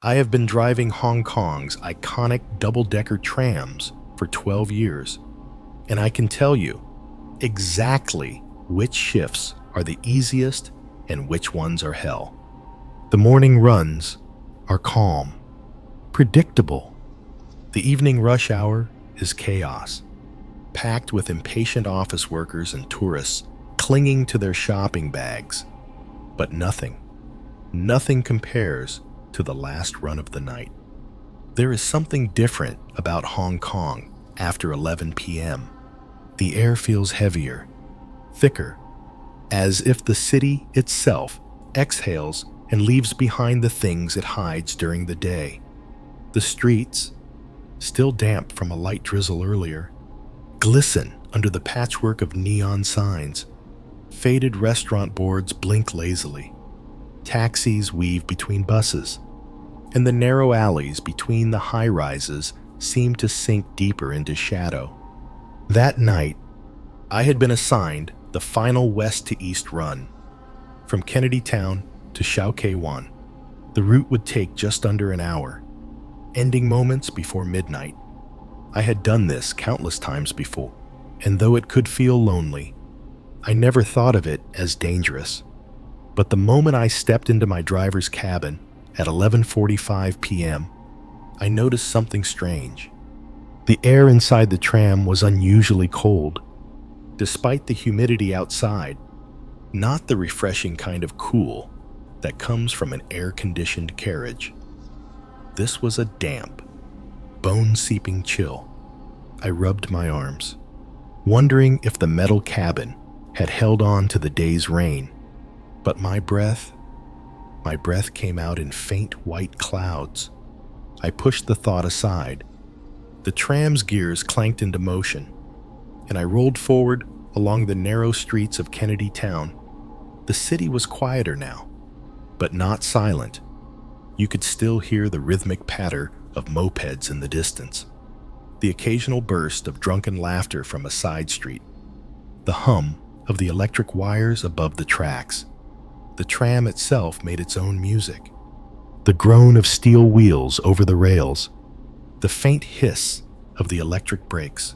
I have been driving Hong Kong's iconic double-decker trams for 12 years, and I can tell you exactly which shifts are the easiest and which ones are hell. The morning runs are calm, predictable. The evening rush hour is chaos, packed with impatient office workers and tourists clinging to their shopping bags. But nothing compares to the last run of the night. There is something different about Hong Kong after 11 p.m. The air feels heavier, thicker, as if the city itself exhales and leaves behind the things it hides during the day. The streets, still damp from a light drizzle earlier, glisten under the patchwork of neon signs. Faded restaurant boards blink lazily. Taxis weave between buses, and the narrow alleys between the high-rises seem to sink deeper into shadow. That night, I had been assigned the final west to east run. From Kennedy Town to Shao Kei Wan, the route would take just under an hour, ending moments before midnight. I had done this countless times before, and though it could feel lonely, I never thought of it as dangerous. But the moment I stepped into my driver's cabin at 11:45 p.m., I noticed something strange. The air inside the tram was unusually cold, despite the humidity outside, not the refreshing kind of cool that comes from an air-conditioned carriage. This was a damp, bone-seeping chill. I rubbed my arms, wondering if the metal cabin had held on to the day's rain. But my breath came out in faint white clouds. I pushed the thought aside. The tram's gears clanked into motion, and I rolled forward along the narrow streets of Kennedy Town. The city was quieter now, but not silent. You could still hear the rhythmic patter of mopeds in the distance, the occasional burst of drunken laughter from a side street, the hum of the electric wires above the tracks. The tram itself made its own music. The groan of steel wheels over the rails, the faint hiss of the electric brakes,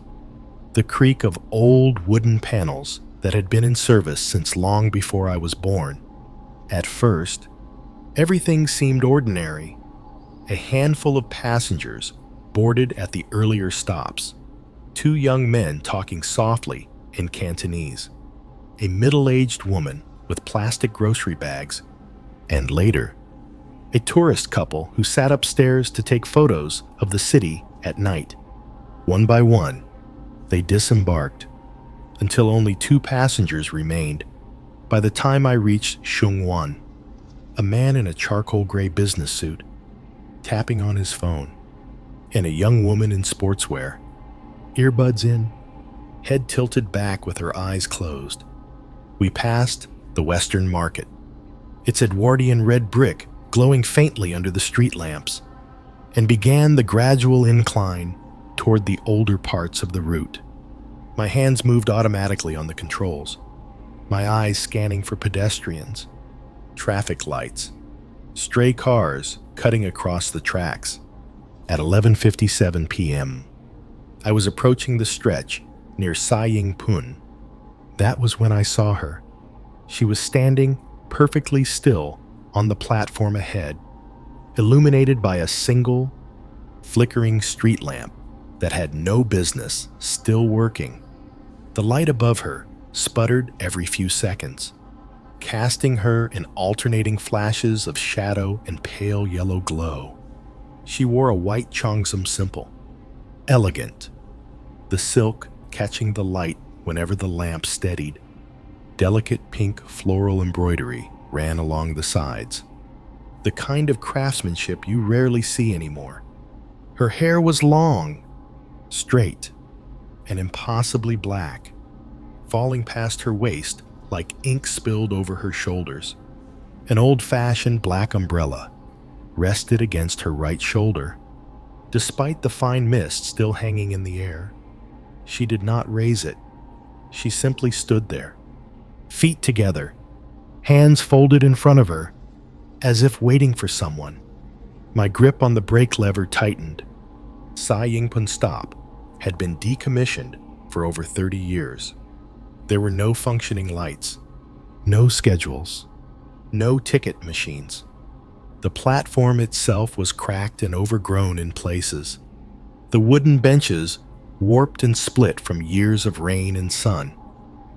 the creak of old wooden panels that had been in service since long before I was born. At first, everything seemed ordinary. A handful of passengers boarded at the earlier stops, two young men talking softly in Cantonese, a middle-aged woman with plastic grocery bags, and later, a tourist couple who sat upstairs to take photos of the city at night. One by one, they disembarked until only two passengers remained. By the time I reached Shungwan, a man in a charcoal gray business suit, tapping on his phone, and a young woman in sportswear, earbuds in, head tilted back with her eyes closed. We passed the Western Market, its Edwardian red brick glowing faintly under the street lamps, and began the gradual incline toward the older parts of the route. My hands moved automatically on the controls, my eyes scanning for pedestrians, traffic lights, stray cars cutting across the tracks. At 11:57 p.m., I was approaching the stretch near Sai Ying Pun. That was when I saw her. She was standing perfectly still on the platform ahead, illuminated by a single, flickering street lamp that had no business still working. The light above her sputtered every few seconds, casting her in alternating flashes of shadow and pale yellow glow. She wore a white cheongsam simple, elegant, the silk catching the light whenever the lamp steadied. Delicate pink floral embroidery ran along the sides, the kind of craftsmanship you rarely see anymore. Her hair was long, straight, and impossibly black, falling past her waist like ink spilled over her shoulders. An old-fashioned black umbrella rested against her right shoulder. Despite the fine mist still hanging in the air, she did not raise it. She simply stood there, feet together, hands folded in front of her, as if waiting for someone. My grip on the brake lever tightened. Sai Yingpun Stop had been decommissioned for over 30 years. There were no functioning lights, no schedules, no ticket machines. The platform itself was cracked and overgrown in places. The wooden benches warped and split from years of rain and sun.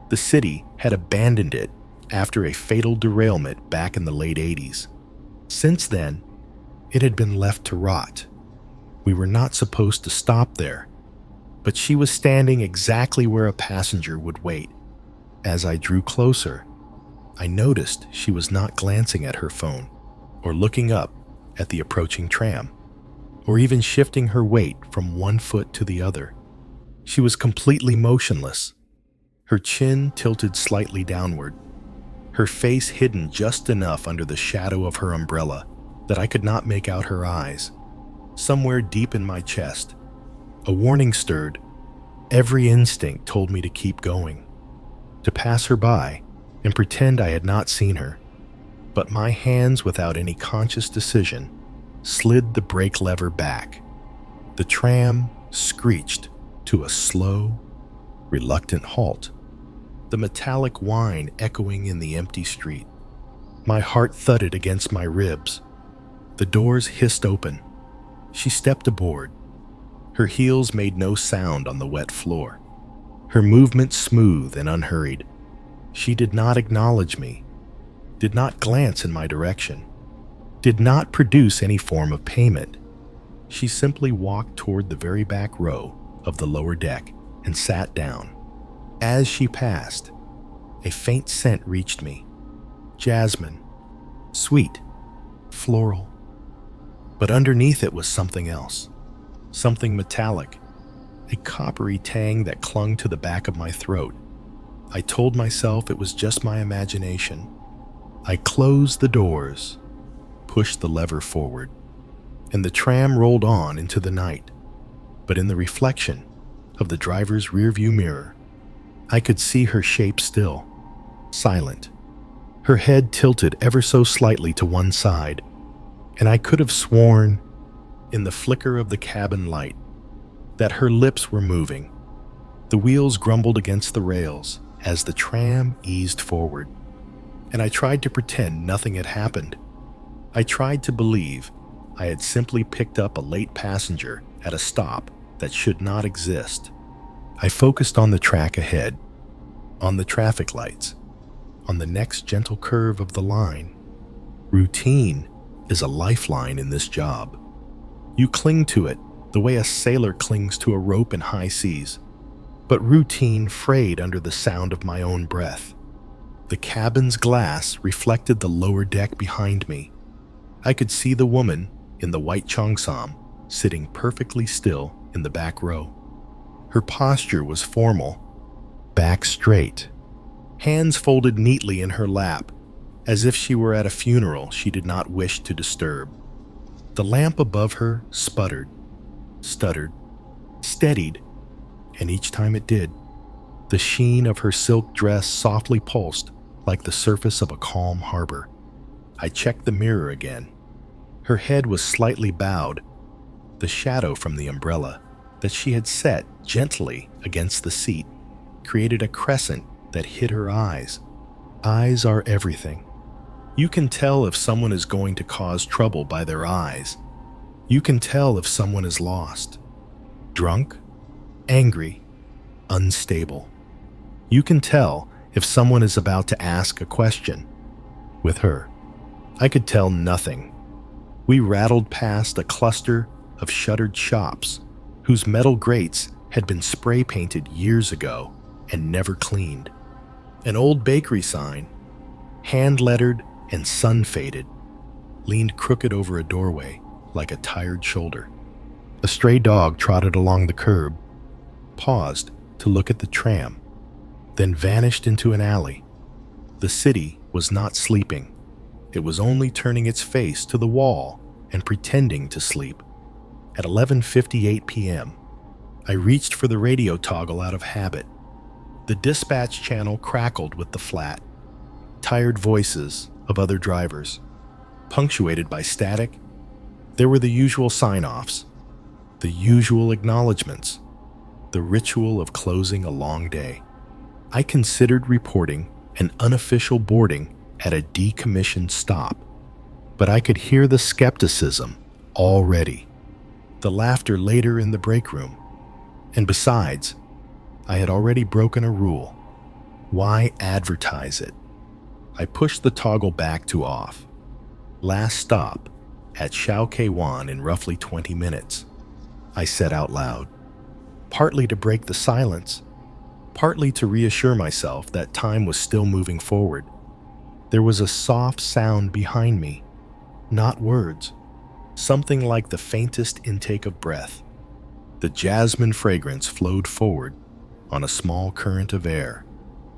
The city had abandoned it after a fatal derailment back in the late 80s. Since then, it had been left to rot. We were not supposed to stop there, but she was standing exactly where a passenger would wait. As I drew closer, I noticed she was not glancing at her phone or looking up at the approaching tram, or even shifting her weight from one foot to the other. She was completely motionless, her chin tilted slightly downward, her face hidden just enough under the shadow of her umbrella that I could not make out her eyes. Somewhere deep in my chest, a warning stirred. Every instinct told me to keep going, to pass her by and pretend I had not seen her. But my hands, without any conscious decision, slid the brake lever back. The tram screeched to a slow, reluctant halt, the metallic whine echoing in the empty street. My heart thudded against my ribs. The doors hissed open. She stepped aboard. Her heels made no sound on the wet floor, her movement smooth and unhurried. She did not acknowledge me, did not glance in my direction, did not produce any form of payment. She simply walked toward the very back row of the lower deck and sat down. As she passed, a faint scent reached me. Jasmine, sweet, floral. But underneath it was something else, something metallic, a coppery tang that clung to the back of my throat. I told myself it was just my imagination. I closed the doors, pushed the lever forward, and the tram rolled on into the night. But in the reflection of the driver's rearview mirror, I could see her shape still, silent, her head tilted ever so slightly to one side, and I could have sworn, in the flicker of the cabin light, that her lips were moving. The wheels grumbled against the rails as the tram eased forward, and I tried to pretend nothing had happened. I tried to believe I had simply picked up a late passenger at a stop that should not exist. I focused on the track ahead, on the traffic lights, on the next gentle curve of the line. Routine is a lifeline in this job. You cling to it the way a sailor clings to a rope in high seas, but routine frayed under the sound of my own breath. The cabin's glass reflected the lower deck behind me. I could see the woman in the white cheongsam sitting perfectly still in the back row. Her posture was formal, back straight, hands folded neatly in her lap, as if she were at a funeral she did not wish to disturb. The lamp above her sputtered, stuttered, steadied, and each time it did, the sheen of her silk dress softly pulsed like the surface of a calm harbor. I checked the mirror again. Her head was slightly bowed. The shadow from the umbrella that she had set gently against the seat created a crescent that hid her eyes. Eyes are everything. You can tell if someone is going to cause trouble by their eyes. You can tell if someone is lost, drunk, angry, unstable. You can tell if someone is about to ask a question. With her, I could tell nothing. We rattled past a cluster of shuttered shops whose metal grates had been spray painted years ago and never cleaned. An old bakery sign, hand-lettered and sun-faded, leaned crooked over a doorway like a tired shoulder. A stray dog trotted along the curb, paused to look at the tram, then vanished into an alley. The city was not sleeping. It was only turning its face to the wall and pretending to sleep. At 11:58 p.m., I reached for the radio toggle out of habit. The dispatch channel crackled with the flat, tired voices of other drivers, punctuated by static, There were the usual sign-offs, the usual acknowledgments, the ritual of closing a long day. I considered reporting an unofficial boarding at a decommissioned stop, but I could hear the skepticism already, the laughter later in the break room. And besides, I had already broken a rule. Why advertise it? I pushed the toggle back to off. Last stop at Shao Wan in roughly 20 minutes, I said out loud, partly to break the silence, partly to reassure myself that time was still moving forward. There was a soft sound behind me, not words, something like the faintest intake of breath. The jasmine fragrance flowed forward on a small current of air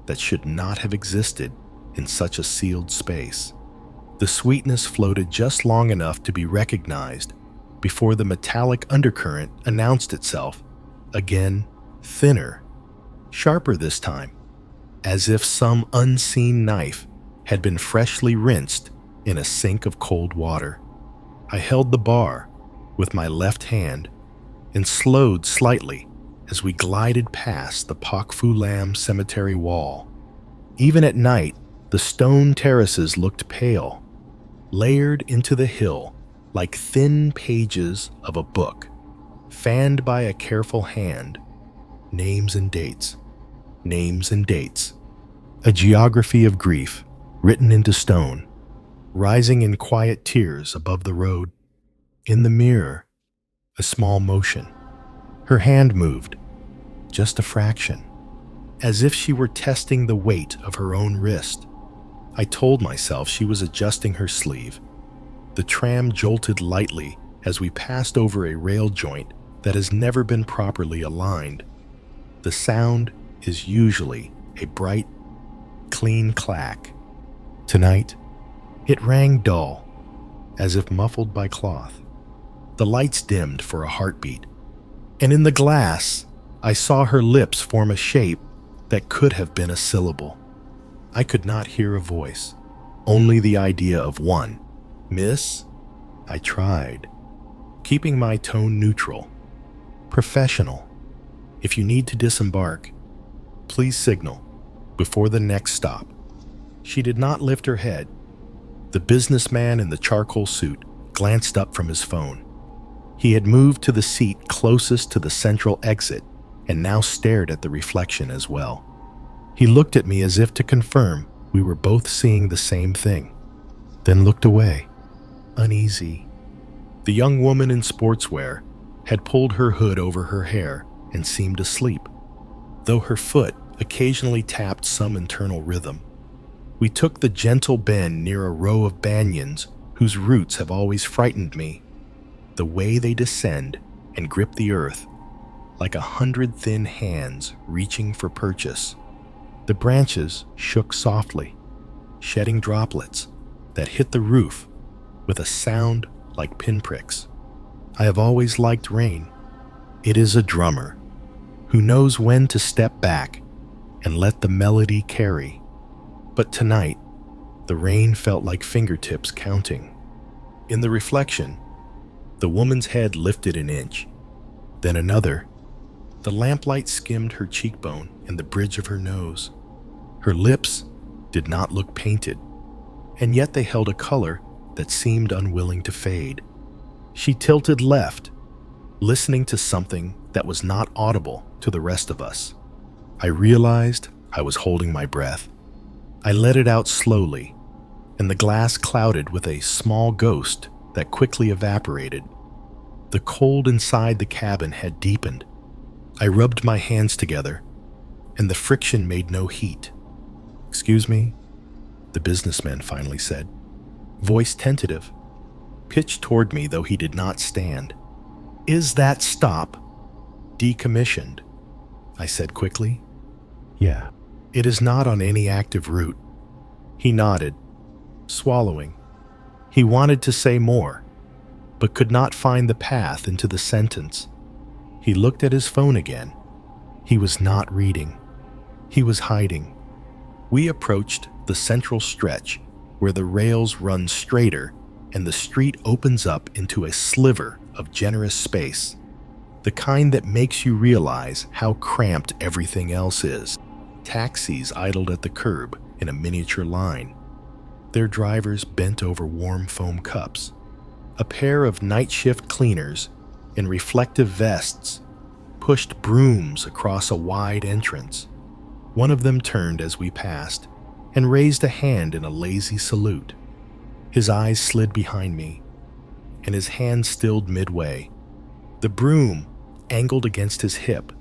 that should not have existed in such a sealed space. The sweetness floated just long enough to be recognized before the metallic undercurrent announced itself, again thinner, sharper this time, as if some unseen knife had been freshly rinsed in a sink of cold water. I held the bar with my left hand and slowed slightly as we glided past the Pak Fu Lam cemetery wall. Even at night, the stone terraces looked pale, layered into the hill like thin pages of a book, fanned by a careful hand. Names and dates, names and dates. A geography of grief written into stone, rising in quiet tears above the road. In the mirror, a small motion. Her hand moved, just a fraction, as if she were testing the weight of her own wrist. I told myself she was adjusting her sleeve. The tram jolted lightly as we passed over a rail joint that has never been properly aligned. The sound is usually a bright, clean clack. Tonight, it rang dull, as if muffled by cloth. The lights dimmed for a heartbeat, and in the glass, I saw her lips form a shape that could have been a syllable. I could not hear a voice, only the idea of one. Miss? I tried, keeping my tone neutral, professional. If you need to disembark, please signal before the next stop. She did not lift her head. The businessman in the charcoal suit glanced up from his phone. He had moved to the seat closest to the central exit and now stared at the reflection as well. He looked at me as if to confirm we were both seeing the same thing, then looked away, uneasy. The young woman in sportswear had pulled her hood over her hair and seemed asleep, though her foot occasionally tapped some internal rhythm. We took the gentle bend near a row of banyans whose roots have always frightened me. The way they descend and grip the earth like 100 thin hands reaching for purchase. The branches shook softly, shedding droplets that hit the roof with a sound like pinpricks. I have always liked rain. It is a drummer who knows when to step back and let the melody carry. But tonight, the rain felt like fingertips counting. In the reflection, the woman's head lifted an inch, then another. The lamplight skimmed her cheekbone and the bridge of her nose. Her lips did not look painted, and yet they held a color that seemed unwilling to fade. She tilted left, listening to something that was not audible to the rest of us. I realized I was holding my breath. I let it out slowly, and the glass clouded with a small ghost that quickly evaporated. The cold inside the cabin had deepened. I rubbed my hands together, and the friction made no heat. "Excuse me," the businessman finally said, voice tentative, pitched toward me though he did not stand. "Is that stop decommissioned?" I said quickly. "Yeah." "It is not on any active route." He nodded, swallowing. He wanted to say more, but could not find the path into the sentence. He looked at his phone again. He was not reading. He was hiding. We approached the central stretch where the rails run straighter and the street opens up into a sliver of generous space, the kind that makes you realize how cramped everything else is. Taxis idled at the curb in a miniature line, their drivers bent over warm foam cups. A pair of night shift cleaners in reflective vests pushed brooms across a wide entrance. One of them turned as we passed and raised a hand in a lazy salute. His eyes slid behind me, and his hand stilled midway. The broom angled against his hip,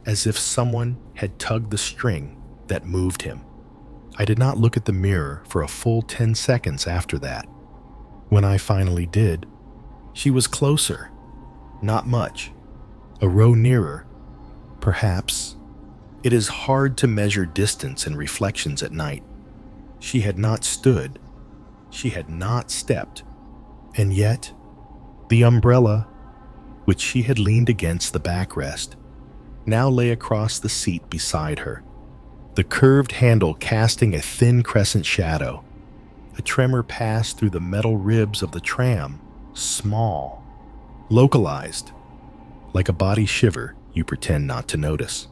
as if someone had tugged the string that moved him. I did not look at the mirror for a full 10 seconds after that. When I finally did, she was closer. Not much. A row nearer, perhaps. It is hard to measure distance and reflections at night. She had not stood. She had not stepped. And yet, the umbrella, which she had leaned against the backrest, now lay across the seat beside her, the curved handle casting a thin crescent shadow. A tremor passed through the metal ribs of the tram, small, localized, like a body shiver you pretend not to notice.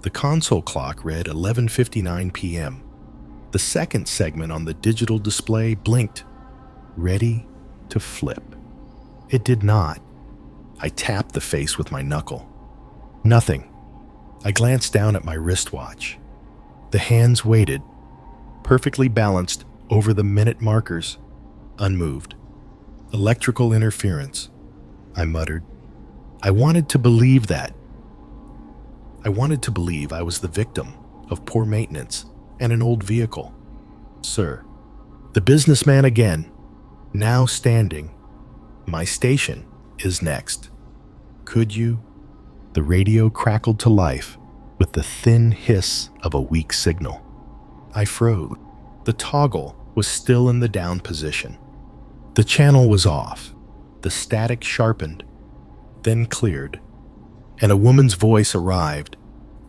The console clock read 11:59 p.m. The second segment on the digital display blinked, ready to flip. It did not. I tapped the face with my knuckle. Nothing. I glanced down at my wristwatch. The hands waited, perfectly balanced over the minute markers, unmoved. Electrical interference, I muttered. I wanted to believe that. I wanted to believe I was the victim of poor maintenance and an old vehicle. Sir, the businessman again, now standing. My station is next. Could you? The radio crackled to life with the thin hiss of a weak signal. I froze. The toggle was still in the down position. The channel was off. The static sharpened, then cleared, and a woman's voice arrived,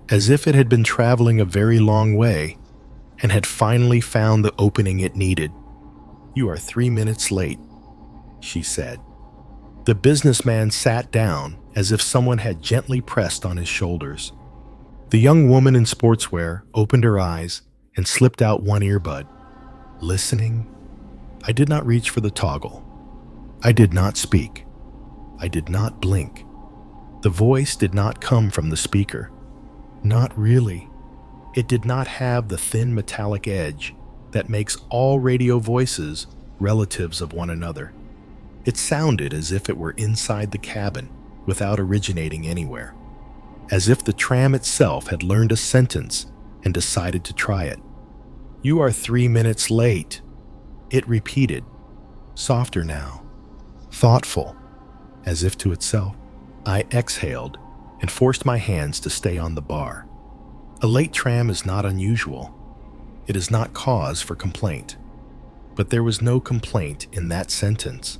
as if it had been traveling a very long way and had finally found the opening it needed. "You are 3 minutes late," she said. The businessman sat down as if someone had gently pressed on his shoulders. The young woman in sportswear opened her eyes and slipped out one earbud. Listening? I did not reach for the toggle. I did not speak. I did not blink. The voice did not come from the speaker. Not really. It did not have the thin metallic edge that makes all radio voices relatives of one another. It sounded as if it were inside the cabin without originating anywhere, as if the tram itself had learned a sentence and decided to try it. "You are 3 minutes late," it repeated, softer now, thoughtful, as if to itself. I exhaled and forced my hands to stay on the bar. A late tram is not unusual. It is not cause for complaint. But there was no complaint in that sentence,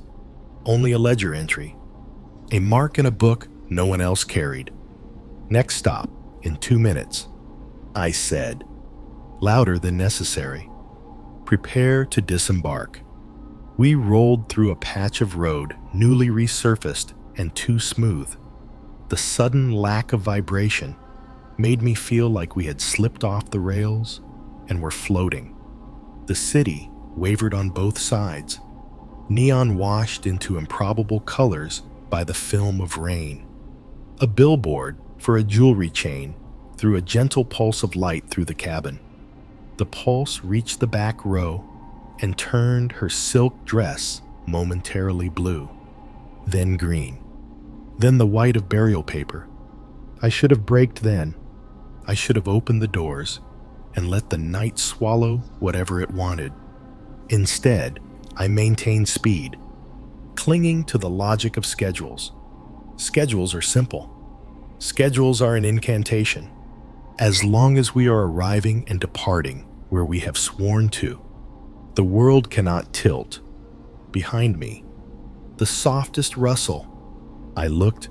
only a ledger entry, a mark in a book no one else carried. "Next stop, in 2 minutes," I said, louder than necessary. "Prepare to disembark." We rolled through a patch of road newly resurfaced and too smooth. The sudden lack of vibration made me feel like we had slipped off the rails and were floating. The city wavered on both sides, neon washed into improbable colors by the film of rain. A billboard for a jewelry chain threw a gentle pulse of light through the cabin. The pulse reached the back row and turned her silk dress momentarily blue, then green, then the white of burial paper. I should have braked then. I should have opened the doors and let the night swallow whatever it wanted. Instead, I maintained speed, clinging to the logic of schedules. Schedules are simple. Schedules are an incantation. As long as we are arriving and departing where we have sworn to, the world cannot tilt. Behind me, the softest rustle. I looked.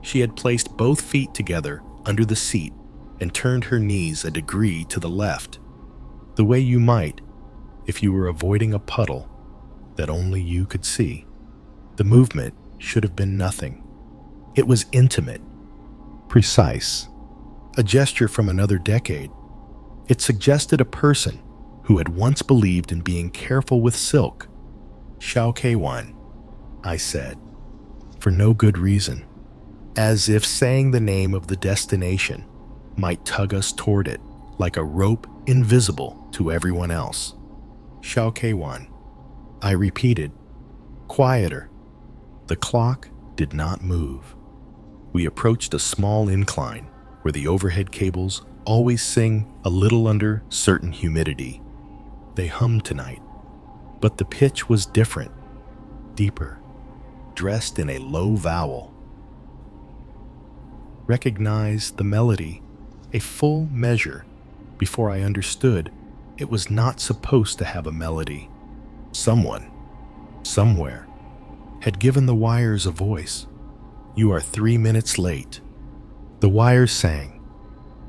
She had placed both feet together under the seat and turned her knees a degree to the left, the way you might if you were avoiding a puddle that only you could see. The movement should have been nothing. It was intimate, precise, a gesture from another decade. It suggested a person who had once believed in being careful with silk. Xiao K1, I said, for no good reason, as if saying the name of the destination might tug us toward it like a rope invisible to everyone else. Xiao K1, I repeated, quieter. The clock did not move. We approached a small incline where the overhead cables always sing a little under certain humidity. They hummed tonight, but the pitch was different, deeper, dressed in a low vowel. Recognized the melody, a full measure, before I understood it was not supposed to have a melody. Someone, somewhere, had given the wires a voice. You are 3 minutes late. The wires sang,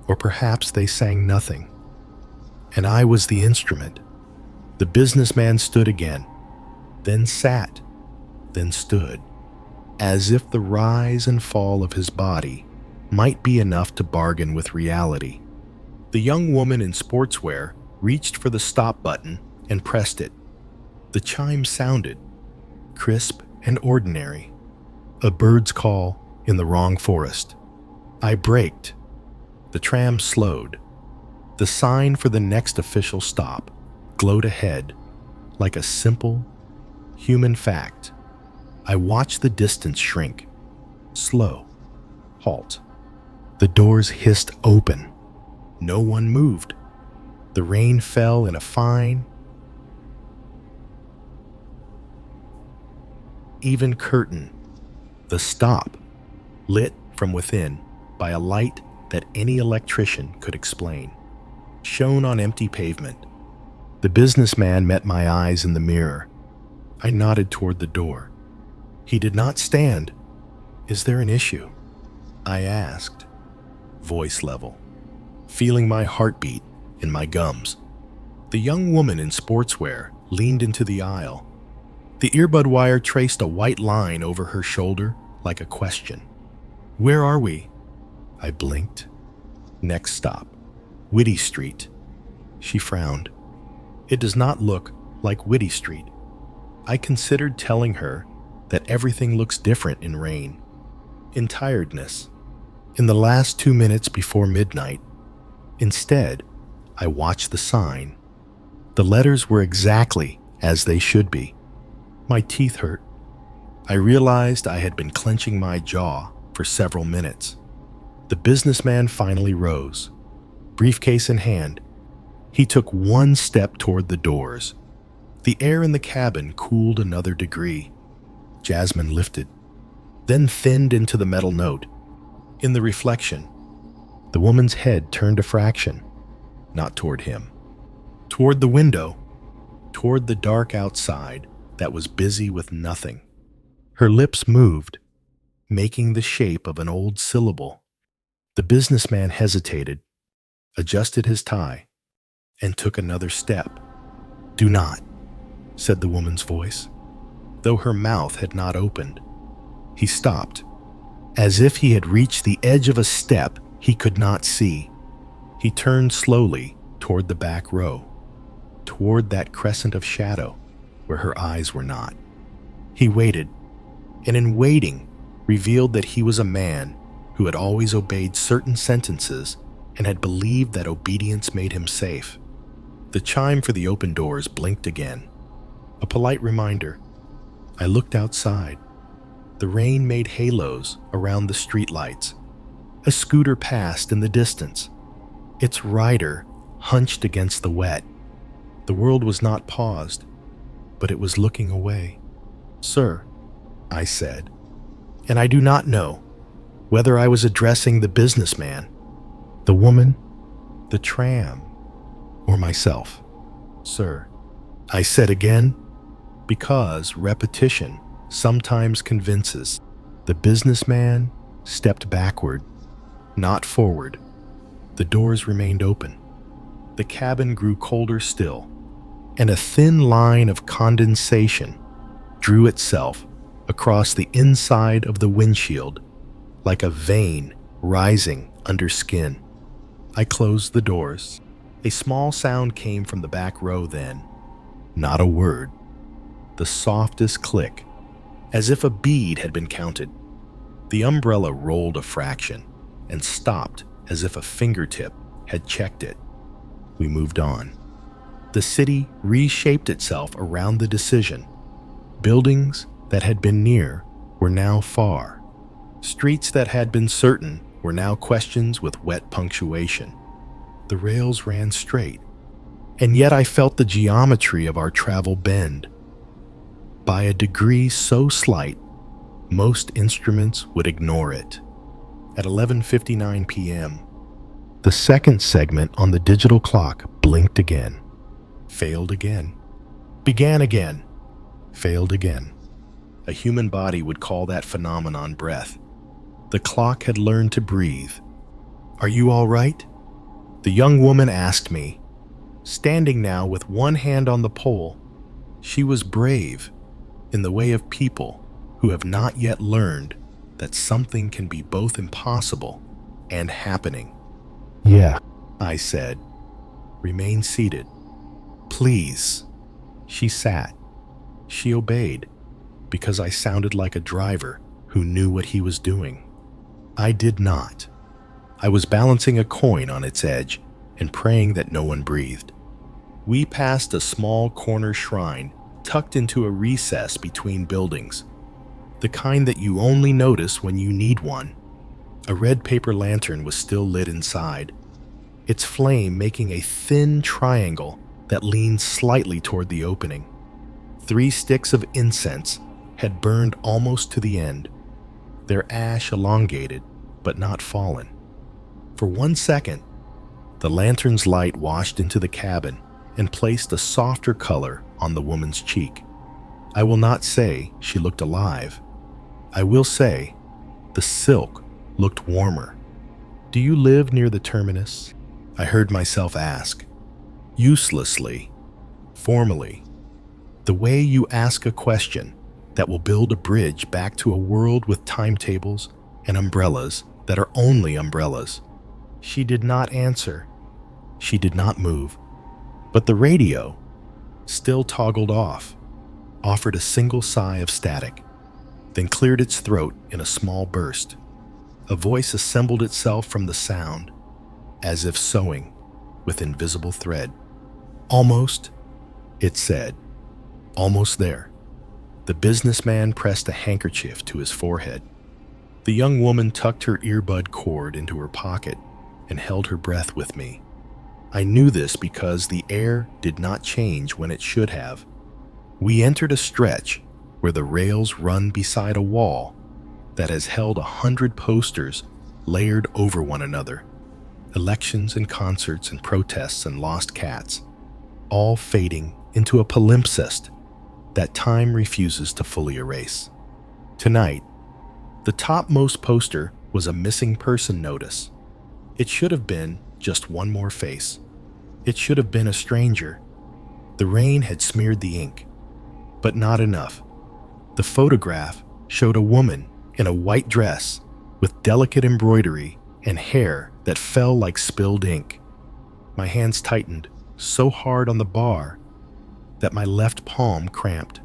or perhaps they sang nothing. And I was the instrument. The businessman stood again, then sat, then stood, as if the rise and fall of his body might be enough to bargain with reality. The young woman in sportswear reached for the stop button and pressed it. The chime sounded, crisp and ordinary, a bird's call in the wrong forest. I braked. The tram slowed. The sign for the next official stop glowed ahead like a simple human fact. I watched the distance shrink, slow, halt. The doors hissed open. No one moved. The rain fell in a fine, even curtain. The stop, lit from within by a light that any electrician could explain, shone on empty pavement. The businessman met my eyes in the mirror. I nodded toward the door. He did not stand. Is there an issue? I asked, voice level, feeling my heartbeat in my gums. The young woman in sportswear leaned into the aisle. The earbud wire traced a white line over her shoulder like a question. Where are we? I blinked. Next stop, Whitty Street. She frowned. It does not look like Whitty Street. I considered telling her that everything looks different in rain, in tiredness, in the last 2 minutes before midnight. Instead, I watched the sign. The letters were exactly as they should be. My teeth hurt. I realized I had been clenching my jaw for several minutes. The businessman finally rose, briefcase in hand. He took one step toward the doors. The air in the cabin cooled another degree. Jasmine lifted, then thinned into the metal note. In the reflection, the woman's head turned a fraction, not toward him, toward the window, toward the dark outside that was busy with nothing. Her lips moved, making the shape of an old syllable. The businessman hesitated, adjusted his tie, and took another step. Do not, said the woman's voice, though her mouth had not opened. He stopped, as if he had reached the edge of a step he could not see. He turned slowly toward the back row, toward that crescent of shadow where her eyes were not. He waited, and in waiting revealed that he was a man who had always obeyed certain sentences and had believed that obedience made him safe. The chime for the open doors blinked again, a polite reminder. I looked outside. The rain made halos around the streetlights. A scooter passed in the distance, its rider hunched against the wet. The world was not paused, but it was looking away. Sir, I said, and I do not know whether I was addressing the businessman, the woman, the tram, or myself. Sir, I said again, because repetition sometimes convinces. The businessman stepped backward, not forward. The doors remained open. The cabin grew colder still. and a thin line of condensation drew itself across the inside of the windshield like a vein rising under skin. I closed the doors. A small sound came from the back row then. Not a word. The softest click, as if a bead had been counted. The umbrella rolled a fraction and stopped as if a fingertip had checked it. We moved on. The city reshaped itself around the decision. Buildings that had been near were now far. Streets that had been certain were now questions with wet punctuation. The rails ran straight, and yet I felt the geometry of our travel bend. By a degree so slight, most instruments would ignore it. At 11:59 p.m., the second segment on the digital clock blinked again, failed again, began again, failed again. A human body would call that phenomenon breath. The clock had learned to breathe. "Are you all right?" The young woman asked me, standing now with one hand on the pole. She was brave in the way of people who have not yet learned that something can be both impossible and happening. "Yeah," I said. "Remain seated. Please." She sat. She obeyed, because I sounded like a driver who knew what he was doing. I did not. I was balancing a coin on its edge and praying that no one breathed. We passed a small corner shrine tucked into a recess between buildings, the kind that you only notice when you need one. A red paper lantern was still lit inside, its flame making a thin triangle that leaned slightly toward the opening. 3 sticks of incense had burned almost to the end, their ash elongated but not fallen. For 1 second, the lantern's light washed into the cabin and placed a softer color on the woman's cheek. I will not say she looked alive. I will say the silk looked warmer. "Do you live near the terminus?" I heard myself ask, uselessly, formally, the way you ask a question that will build a bridge back to a world with timetables and umbrellas that are only umbrellas. She did not answer. She did not move. But the radio, still toggled off, offered a single sigh of static, then cleared its throat in a small burst. A voice assembled itself from the sound, as if sewing with invisible thread. "Almost," it said. "Almost there." The businessman pressed a handkerchief to his forehead. The young woman tucked her earbud cord into her pocket and held her breath with me. I knew this because the air did not change when it should have. We entered a stretch where the rails run beside a wall that has held 100 posters layered over one another. Elections and concerts and protests and lost cats, all fading into a palimpsest that time refuses to fully erase. Tonight, the topmost poster was a missing person notice. It should have been just one more face. It should have been a stranger. The rain had smeared the ink, but not enough. The photograph showed a woman in a white dress with delicate embroidery and hair that fell like spilled ink. My hands tightened so hard on the bar that my left palm cramped.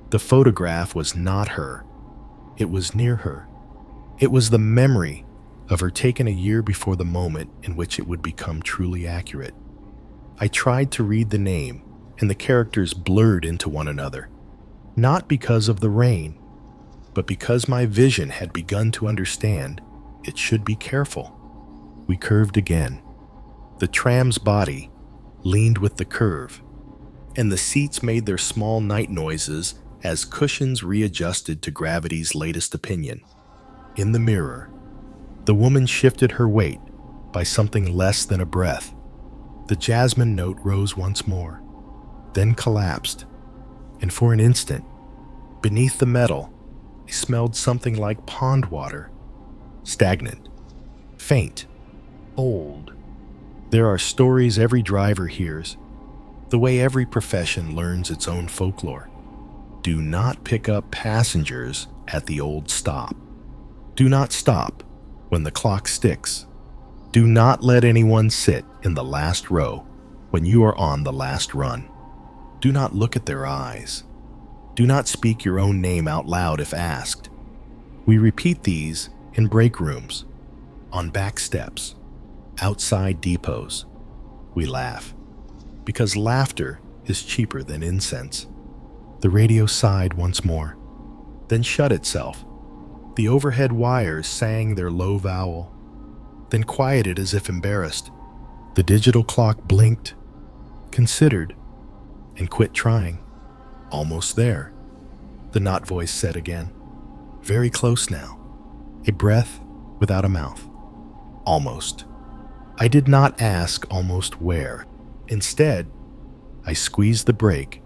The photograph was not her. It was near her. It was the memory of her taken a year before the moment in which it would become truly accurate. I tried to read the name, and the characters blurred into one another, not because of the rain, but because my vision had begun to understand it should be careful. We curved again. The tram's body leaned with the curve, and the seats made their small night noises as cushions readjusted to gravity's latest opinion. In the mirror, the woman shifted her weight by something less than a breath. The jasmine note rose once more, then collapsed, and for an instant, beneath the metal, I smelled something like pond water. Stagnant, faint, old. There are stories every driver hears. The way every profession learns its own folklore. Do not pick up passengers at the old stop. Do not stop when the clock sticks. Do not let anyone sit in the last row when you are on the last run. Do not look at their eyes. Do not speak your own name out loud if asked. We repeat these in break rooms, on back steps, outside depots. We laugh, because laughter is cheaper than incense. The radio sighed once more, then shut itself. The overhead wires sang their low vowel, then quieted as if embarrassed. The digital clock blinked, considered, and quit trying. Almost there, the not voice said again. Very close now. A breath without a mouth. Almost. I did not ask almost where. Instead, I squeezed the brake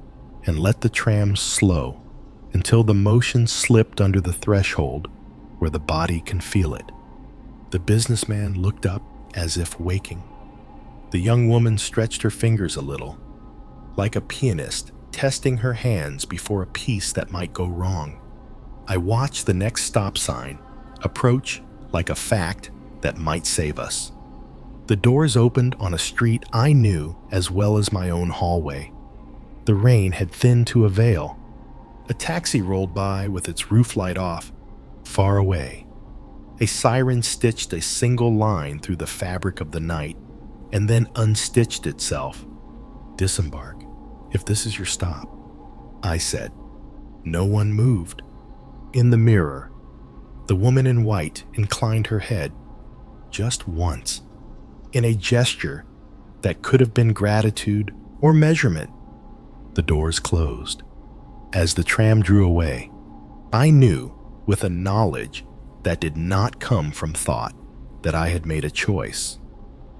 and let the tram slow until the motion slipped under the threshold where the body can feel it. The businessman looked up as if waking. The young woman stretched her fingers a little, like a pianist testing her hands before a piece that might go wrong. I watched the next stop sign approach like a fact that might save us. The doors opened on a street I knew as well as my own hallway. The rain had thinned to a veil. A taxi rolled by with its roof light off, far away. A siren stitched a single line through the fabric of the night and then unstitched itself. Disembark, if this is your stop, I said. No one moved. In the mirror, the woman in white inclined her head just once, in a gesture that could have been gratitude or measurement. The doors closed. As the tram drew away, I knew with a knowledge that did not come from thought that I had made a choice.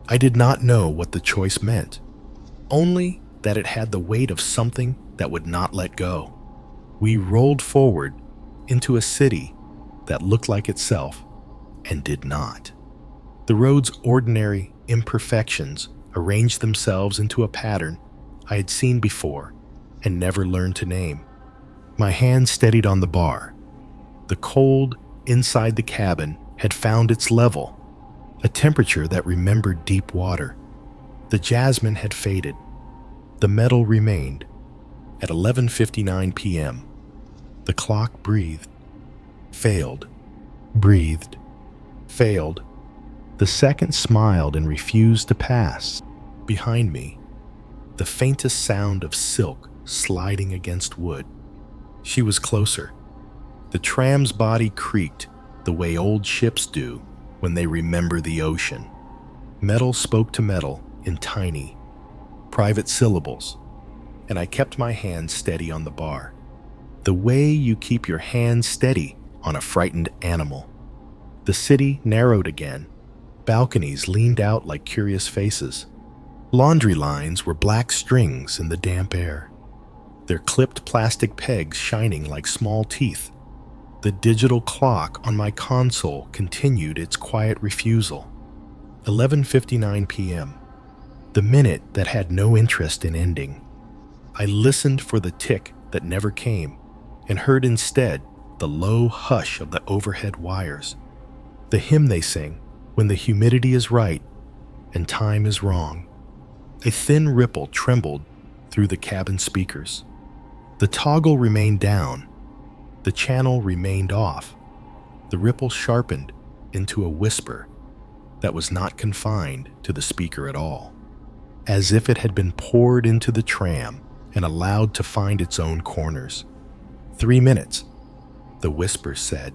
I did not know what the choice meant, only that it had the weight of something that would not let go. We rolled forward into a city that looked like itself and did not. The road's ordinary imperfections arranged themselves into a pattern I had seen before and never learned to name. My hand steadied on the bar. The cold inside the cabin had found its level, a temperature that remembered deep water. The jasmine had faded. The metal remained. At 11:59 p.m., the clock breathed, failed, breathed, failed. The second smiled and refused to pass. Behind me, the faintest sound of silk sliding against wood. She was closer. The tram's body creaked the way old ships do when they remember the ocean. Metal spoke to metal in tiny, private syllables, and I kept my hand steady on the bar, the way you keep your hand steady on a frightened animal. The city narrowed again. Balconies leaned out like curious faces. Laundry lines were black strings in the damp air, their clipped plastic pegs shining like small teeth. The digital clock on my console continued its quiet refusal. 11:59 p.m., the minute that had no interest in ending. I listened for the tick that never came and heard instead the low hush of the overhead wires, the hymn they sing when the humidity is right and time is wrong. A thin ripple trembled through the cabin speakers. The toggle remained down. The channel remained off. The ripple sharpened into a whisper that was not confined to the speaker at all, as if it had been poured into the tram and allowed to find its own corners. 3 minutes, the whisper said,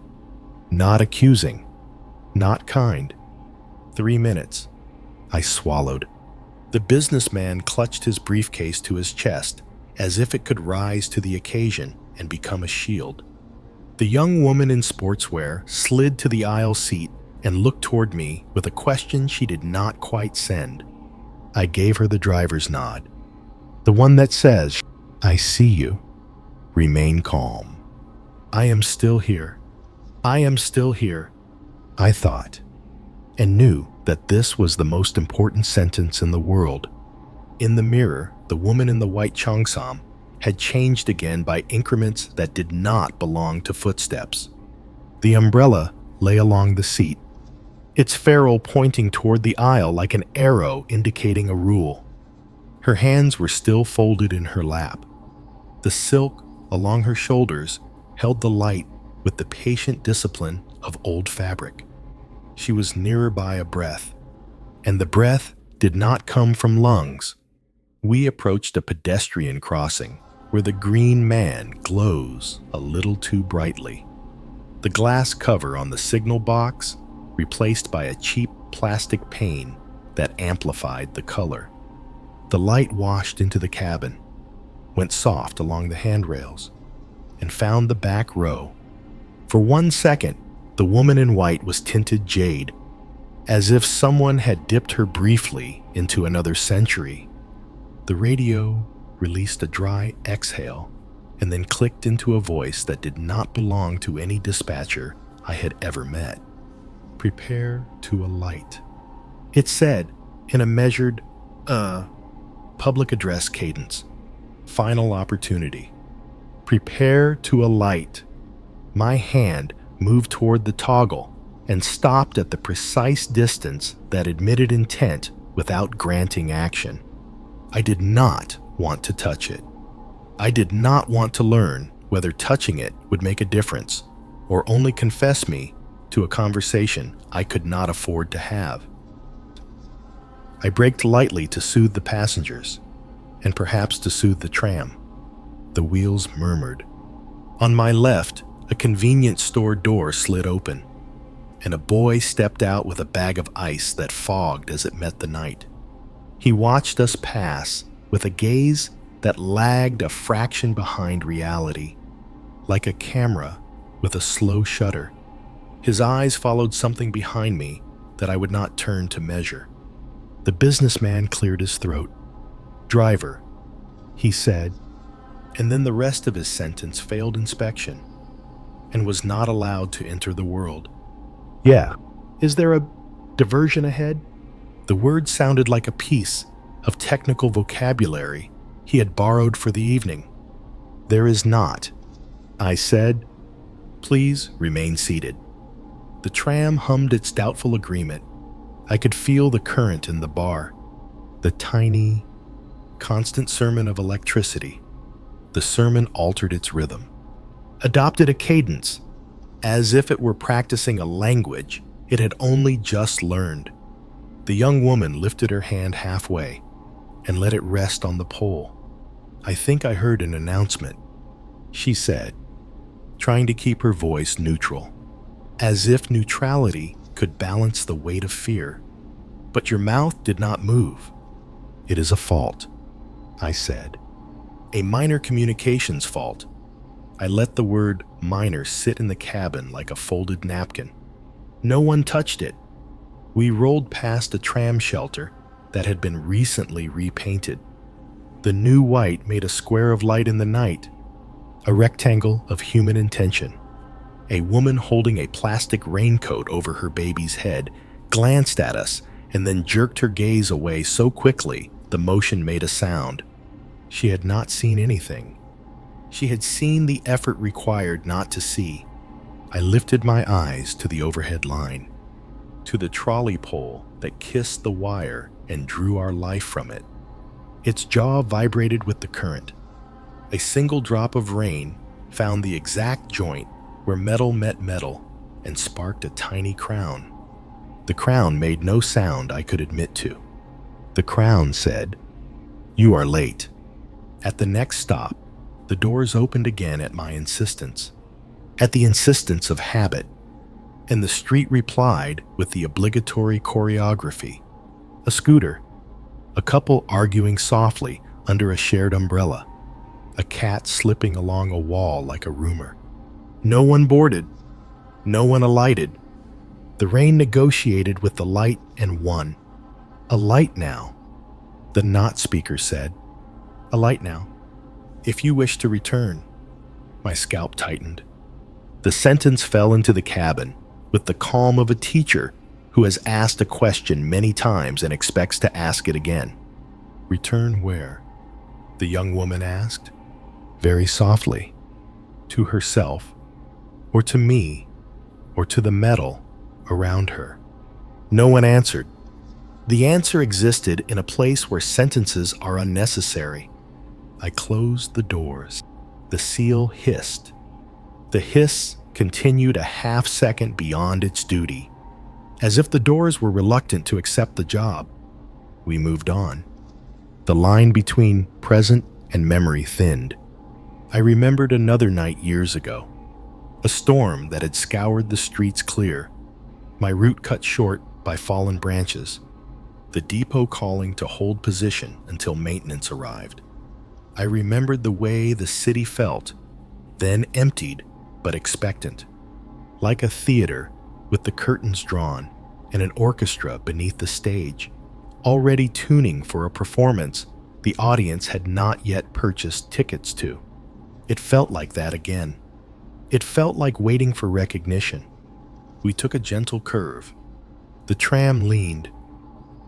not accusing, not kind. 3 minutes. I swallowed. The businessman clutched his briefcase to his chest as if it could rise to the occasion and become a shield. The young woman in sportswear slid to the aisle seat and looked toward me with a question she did not quite send. I gave her the driver's nod, the one that says, I see you. Remain calm. I am still here. I am still here, I thought, and knew that this was the most important sentence in the world. In the mirror, the woman in the white cheongsam had changed again by increments that did not belong to footsteps. The umbrella lay along the seat, its ferrule pointing toward the aisle like an arrow indicating a rule. Her hands were still folded in her lap. The silk along her shoulders held the light with the patient discipline of old fabric. She was nearer by a breath, and the breath did not come from lungs. We approached a pedestrian crossing where the green man glows a little too brightly. The glass cover on the signal box replaced by a cheap plastic pane that amplified the color. The light washed into the cabin, went soft along the handrails, and found the back row. For 1 second, the woman in white was tinted jade, as if someone had dipped her briefly into another century. The radio released a dry exhale and then clicked into a voice that did not belong to any dispatcher I had ever met. "Prepare to alight," it said in a measured, public address cadence. "Final opportunity. Prepare to alight." My hand moved toward the toggle and stopped at the precise distance that admitted intent without granting action. I did not want to touch it. I did not want to learn whether touching it would make a difference or only confess me to a conversation I could not afford to have. I braked lightly to soothe the passengers, and perhaps to soothe the tram. The wheels murmured. On my left, a convenience store door slid open, and a boy stepped out with a bag of ice that fogged as it met the night. He watched us pass with a gaze that lagged a fraction behind reality, like a camera with a slow shutter. His eyes followed something behind me that I would not turn to measure. The businessman cleared his throat. "Driver," he said, and then the rest of his sentence failed inspection and was not allowed to enter the world. "Yeah, is there a diversion ahead?" The word sounded like a piece of technical vocabulary he had borrowed for the evening. "There is not," I said. "Please remain seated." The tram hummed its doubtful agreement. I could feel the current in the bar, the tiny, constant sermon of electricity. The sermon altered its rhythm, adopted a cadence, as if it were practicing a language it had only just learned. The young woman lifted her hand halfway and let it rest on the pole. "I think I heard an announcement," she said, trying to keep her voice neutral, as if neutrality could balance the weight of fear. "But your mouth did not move." "It is a fault," I said. "A minor communications fault." I let the word minor sit in the cabin like a folded napkin. No one touched it. We rolled past a tram shelter that had been recently repainted. The new white made a square of light in the night, a rectangle of human intention. A woman holding a plastic raincoat over her baby's head glanced at us and then jerked her gaze away so quickly the motion made a sound. She had not seen anything. She had seen the effort required not to see. I lifted my eyes to the overhead line, to the trolley pole that kissed the wire and drew our life from it. Its jaw vibrated with the current. A single drop of rain found the exact joint where metal met metal and sparked a tiny crown. The crown made no sound I could admit to. The crown said, "You are late." At the next stop, the doors opened again at my insistence, at the insistence of habit, and the street replied with the obligatory choreography. A scooter, a couple arguing softly under a shared umbrella, a cat slipping along a wall like a rumor. No one boarded, no one alighted. The rain negotiated with the light and won. "A light now," the not speaker said. "A light now, if you wish to return." My scalp tightened. The sentence fell into the cabin with the calm of a teacher who has asked a question many times and expects to ask it again. "Return where?" the young woman asked, very softly, to herself, or to me, or to the metal around her. No one answered. The answer existed in a place where sentences are unnecessary. I closed the doors. The seal hissed. The hiss continued a half second beyond its duty, as if the doors were reluctant to accept the job. We moved on. The line between present and memory thinned. I remembered another night years ago, a storm that had scoured the streets clear, my route cut short by fallen branches, the depot calling to hold position until maintenance arrived. I remembered the way the city felt, then emptied but expectant, like a theater with the curtains drawn and an orchestra beneath the stage, already tuning for a performance the audience had not yet purchased tickets to. It felt like that again. It felt like waiting for recognition. We took a gentle curve. The tram leaned.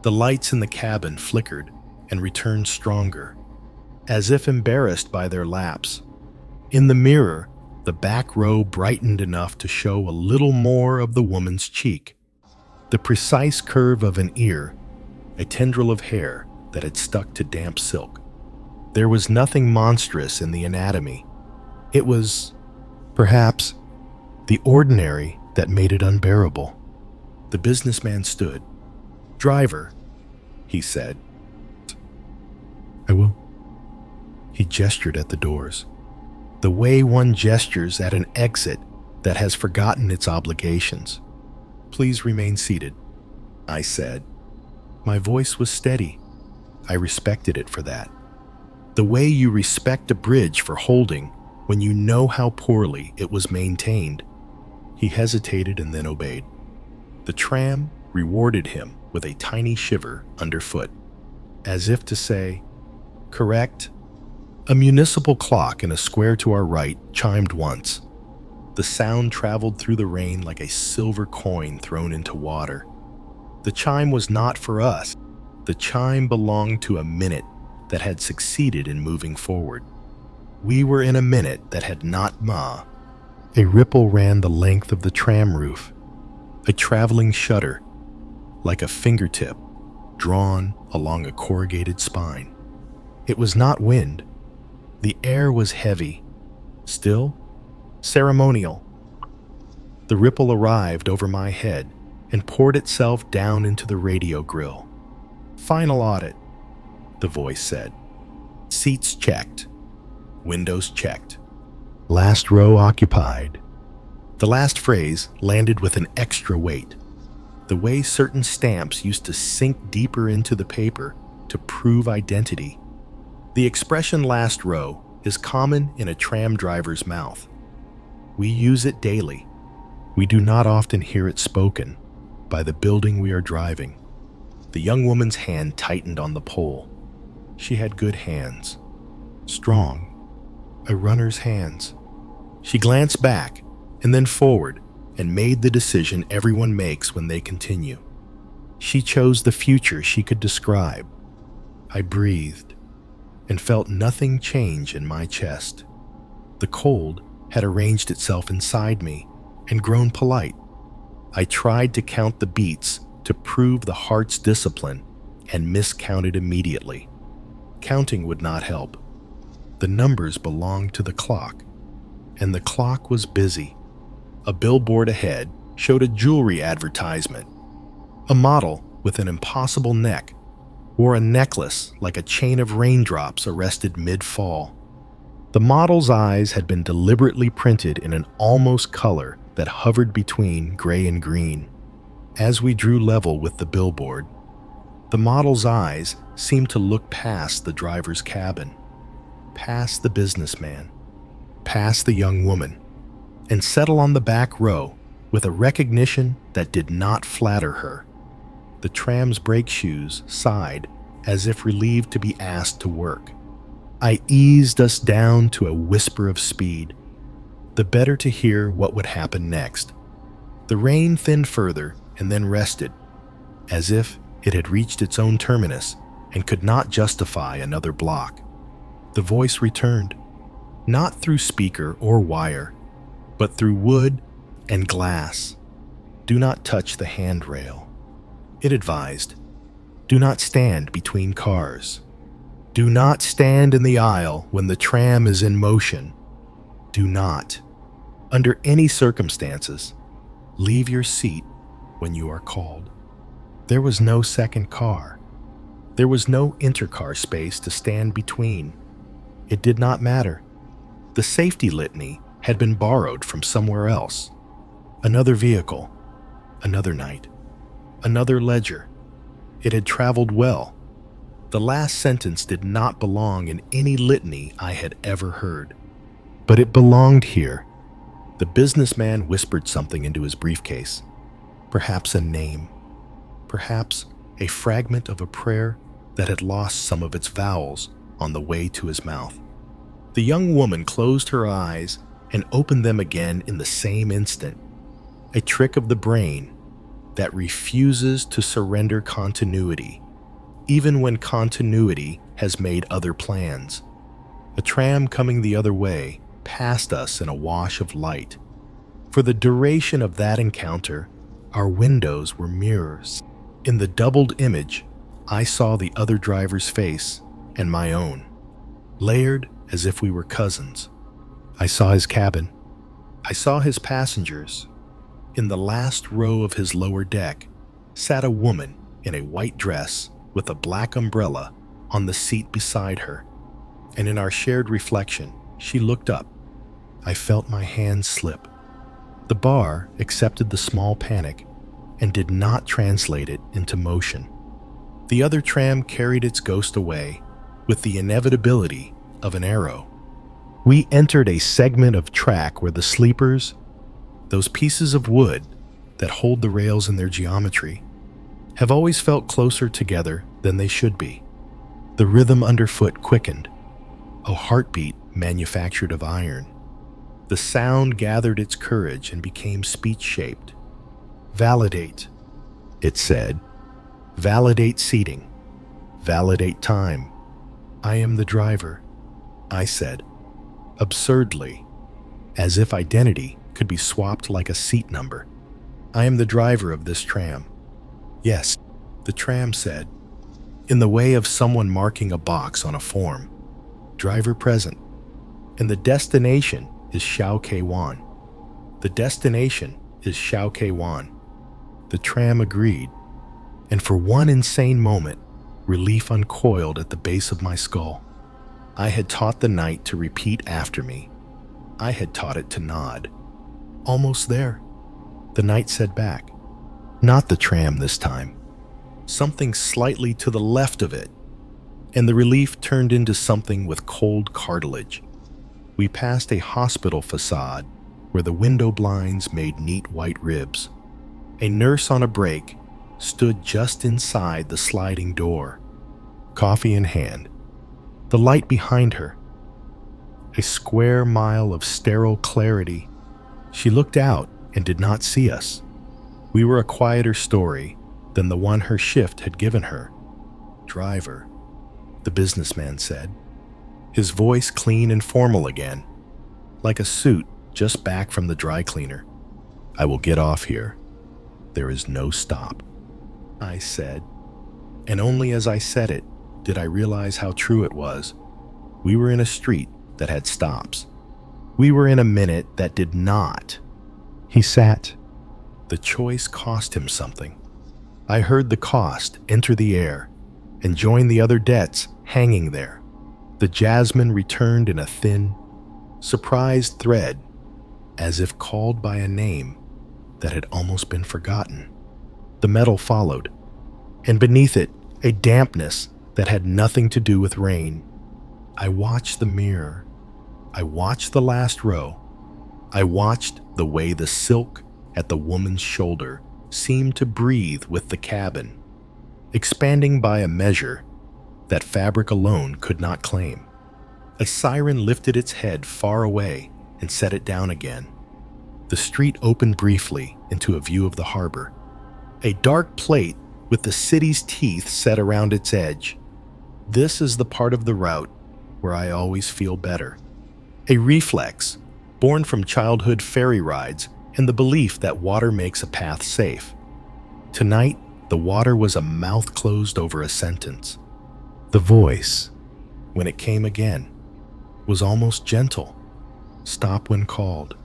The lights in the cabin flickered and returned stronger, as if embarrassed by their lapse. In the mirror, the back row brightened enough to show a little more of the woman's cheek, the precise curve of an ear, a tendril of hair that had stuck to damp silk. There was nothing monstrous in the anatomy. It was, perhaps, the ordinary that made it unbearable. The businessman stood. "Driver," he said. "I will." He gestured at the doors, the way one gestures at an exit that has forgotten its obligations. "Please remain seated," I said. My voice was steady. I respected it for that. The way you respect a bridge for holding when you know how poorly it was maintained. He hesitated and then obeyed. The tram rewarded him with a tiny shiver underfoot, as if to say, "Correct." A municipal clock in a square to our right chimed once. The sound traveled through the rain like a silver coin thrown into water. The chime was not for us. The chime belonged to a minute that had succeeded in moving forward. We were in a minute that had not ma. A ripple ran the length of the tram roof, a traveling shudder, like a fingertip drawn along a corrugated spine. It was not wind. The air was heavy, still, ceremonial. The ripple arrived over my head and poured itself down into the radio grill. "Final audit," the voice said. "Seats checked. Windows checked. Last row occupied." The last phrase landed with an extra weight, the way certain stamps used to sink deeper into the paper to prove identity. The expression "last row" is common in a tram driver's mouth. We use it daily. We do not often hear it spoken by the building we are driving. The young woman's hand tightened on the pole. She had good hands, strong, a runner's hands. She glanced back and then forward and made the decision everyone makes when they continue. She chose the future she could describe. I breathed and felt nothing change in my chest. The cold had arranged itself inside me and grown polite. I tried to count the beats to prove the heart's discipline and miscounted immediately. Counting would not help. The numbers belonged to the clock, and the clock was busy. A billboard ahead showed a jewelry advertisement. A model with an impossible neck wore a necklace like a chain of raindrops arrested mid-fall. The model's eyes had been deliberately printed in an almost color that hovered between gray and green. As we drew level with the billboard, the model's eyes seemed to look past the driver's cabin, past the businessman, past the young woman, and settle on the back row with a recognition that did not flatter her. The tram's brake shoes sighed as if relieved to be asked to work. I eased us down to a whisper of speed, the better to hear what would happen next. The rain thinned further and then rested, as if it had reached its own terminus and could not justify another block. The voice returned, not through speaker or wire, but through wood and glass. Do not touch the handrail. It advised, do not stand between cars. Do not stand in the aisle when the tram is in motion. Do not, under any circumstances, leave your seat when you are called. There was no second car. There was no intercar space to stand between. It did not matter. The safety litany had been borrowed from somewhere else. Another vehicle, another night, another ledger. It had traveled well. The last sentence did not belong in any litany I had ever heard. But it belonged here. The businessman whispered something into his briefcase. Perhaps a name. Perhaps a fragment of a prayer that had lost some of its vowels on the way to his mouth. The young woman closed her eyes and opened them again in the same instant. A trick of the brain that refuses to surrender continuity, even when continuity has made other plans. A tram coming the other way passed us in a wash of light. For the duration of that encounter, our windows were mirrors. In the doubled image, I saw the other driver's face and my own, layered as if we were cousins. I saw his cabin. I saw his passengers. In the last row of his lower deck sat a woman in a white dress with a black umbrella on the seat beside her, and in our shared reflection, she looked up. I felt my hand slip. The bar accepted the small panic and did not translate it into motion. The other tram carried its ghost away with the inevitability of an arrow. We entered a segment of track where the sleepers, those pieces of wood that hold the rails in their geometry, have always felt closer together than they should be. The rhythm underfoot quickened, a heartbeat manufactured of iron. The sound gathered its courage and became speech-shaped. Validate, it said. Validate seating. Validate time. I am the driver, I said, absurdly, as if identity could be swapped like a seat number. I am the driver of this tram. Yes, the tram said, in the way of someone marking a box on a form. Driver present. And the destination is Shao K-Wan. The destination is Shao K-Wan. The tram agreed, and for one insane moment, relief uncoiled at the base of my skull. I had taught the night to repeat after me. I had taught it to nod. Almost there, the night said back. Not the tram this time. Something slightly to the left of it, and the relief turned into something with cold cartilage. We passed a hospital facade where the window blinds made neat white ribs. A nurse on a break stood just inside the sliding door, coffee in hand. The light behind her, a square mile of sterile clarity. She looked out and did not see us. We were a quieter story than the one her shift had given her. Driver, the businessman said, his voice clean and formal again, like a suit just back from the dry cleaner. I will get off here. There is no stop, I said, and only as I said it did I realize how true it was. We were in a street that had stops. We were in a minute that did not. He sat. The choice cost him something. I heard the cost enter the air and join the other debts hanging there. The jasmine returned in a thin, surprised thread, as if called by a name that had almost been forgotten. The metal followed, and beneath it, a dampness that had nothing to do with rain. I watched the mirror. I watched the last row. I watched the way the silk at the woman's shoulder seemed to breathe with the cabin, expanding by a measure that fabric alone could not claim. A siren lifted its head far away and set it down again. The street opened briefly into a view of the harbor, a dark plate with the city's teeth set around its edge. This is the part of the route where I always feel better. A reflex, born from childhood ferry rides and the belief that water makes a path safe. Tonight, the water was a mouth closed over a sentence. The voice, when it came again, was almost gentle. Stop when called,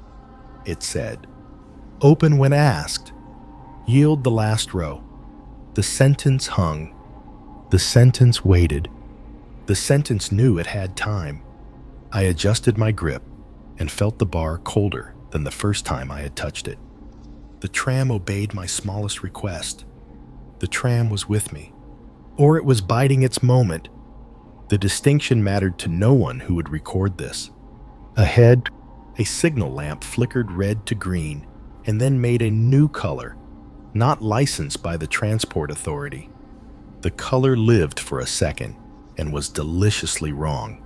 it said. Open when asked. Yield the last row. The sentence hung. The sentence waited. The sentence knew it had time. I adjusted my grip and felt the bar colder than the first time I had touched it. The tram obeyed my smallest request. The tram was with me, or it was biding its moment. The distinction mattered to no one who would record this. Ahead, a signal lamp flickered red to green and then made a new color, not licensed by the transport authority. The color lived for a second and was deliciously wrong.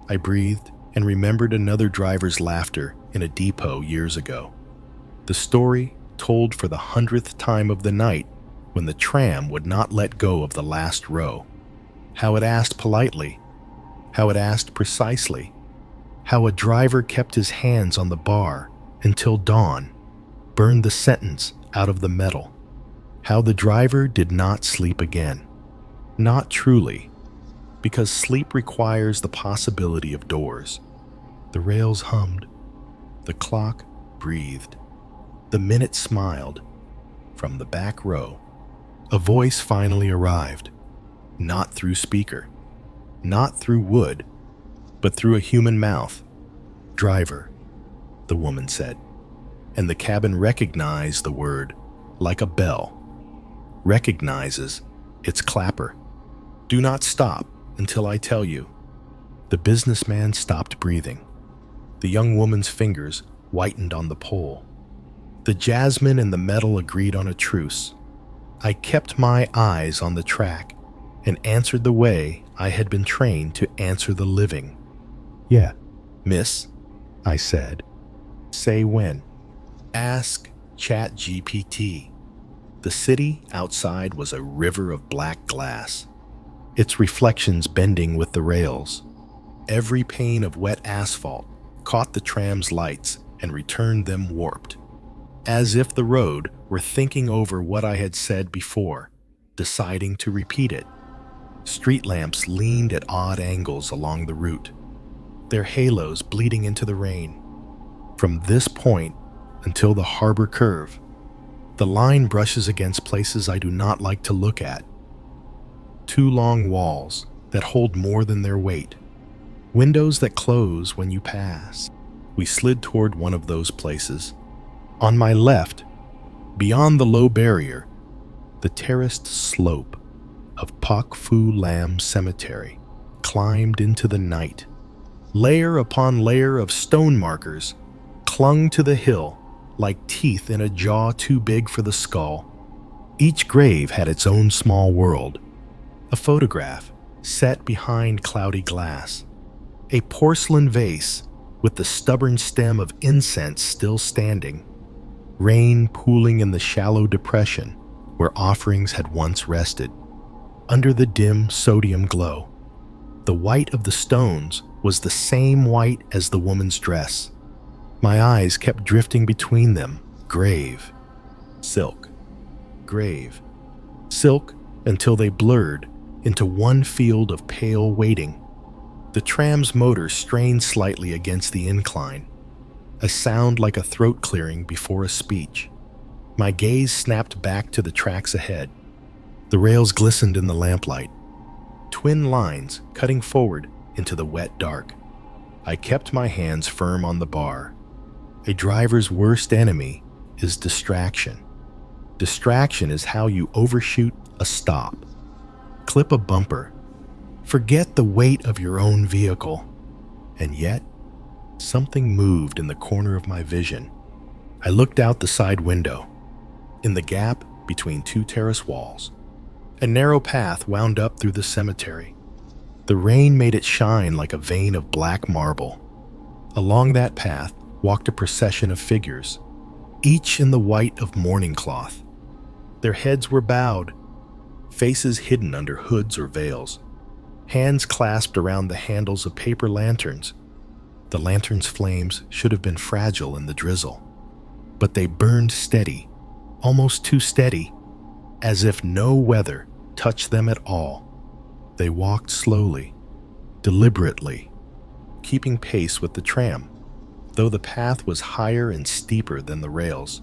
I breathed and remembered another driver's laughter in a depot years ago. The story told for the 100th time of the night when the tram would not let go of the last row. How it asked politely, how it asked precisely, how a driver kept his hands on the bar until dawn, burned the sentence out of the metal, how the driver did not sleep again. Not truly, because sleep requires the possibility of doors. The rails hummed, the clock breathed, the minute smiled. From the back row, a voice finally arrived, not through speaker, not through wood, but through a human mouth. Driver, the woman said, and the cabin recognized the word like a bell. Recognizes its clapper. Do not stop until I tell you. The businessman stopped breathing. The young woman's fingers whitened on the pole. The jasmine and the metal agreed on a truce. I kept my eyes on the track and answered the way I had been trained to answer the living. Yeah, miss, I said. Say when. Ask ChatGPT. The city outside was a river of black glass, its reflections bending with the rails. Every pane of wet asphalt caught the tram's lights and returned them warped, as if the road were thinking over what I had said before, deciding to repeat it. Street lamps leaned at odd angles along the route, their halos bleeding into the rain. From this point until the harbor curve, the line brushes against places I do not like to look at. Two long walls that hold more than their weight. Windows that close when you pass. We slid toward one of those places. On my left, beyond the low barrier, the terraced slope of Pak Fu Lam Cemetery climbed into the night. Layer upon layer of stone markers clung to the hill like teeth in a jaw too big for the skull. Each grave had its own small world. A photograph set behind cloudy glass. A porcelain vase with the stubborn stem of incense still standing. Rain pooling in the shallow depression where offerings had once rested. Under the dim sodium glow, the white of the stones was the same white as the woman's dress. My eyes kept drifting between them, grave, silk, grave, silk, until they blurred into one field of pale waiting. The tram's motor strained slightly against the incline, a sound like a throat clearing before a speech. My gaze snapped back to the tracks ahead. The rails glistened in the lamplight, twin lines cutting forward into the wet dark. I kept my hands firm on the bar. A driver's worst enemy is distraction. Distraction is how you overshoot a stop, clip a bumper, forget the weight of your own vehicle. And yet, something moved in the corner of my vision. I looked out the side window. In the gap between two terrace walls, a narrow path wound up through the cemetery. The rain made it shine like a vein of black marble. Along that path walked a procession of figures, each in the white of mourning cloth. Their heads were bowed, faces hidden under hoods or veils. hands clasped around the handles of paper lanterns. The lantern's flames should have been fragile in the drizzle, but they burned steady, almost too steady, as if no weather touched them at all. They walked slowly, deliberately, keeping pace with the tram, though the path was higher and steeper than the rails.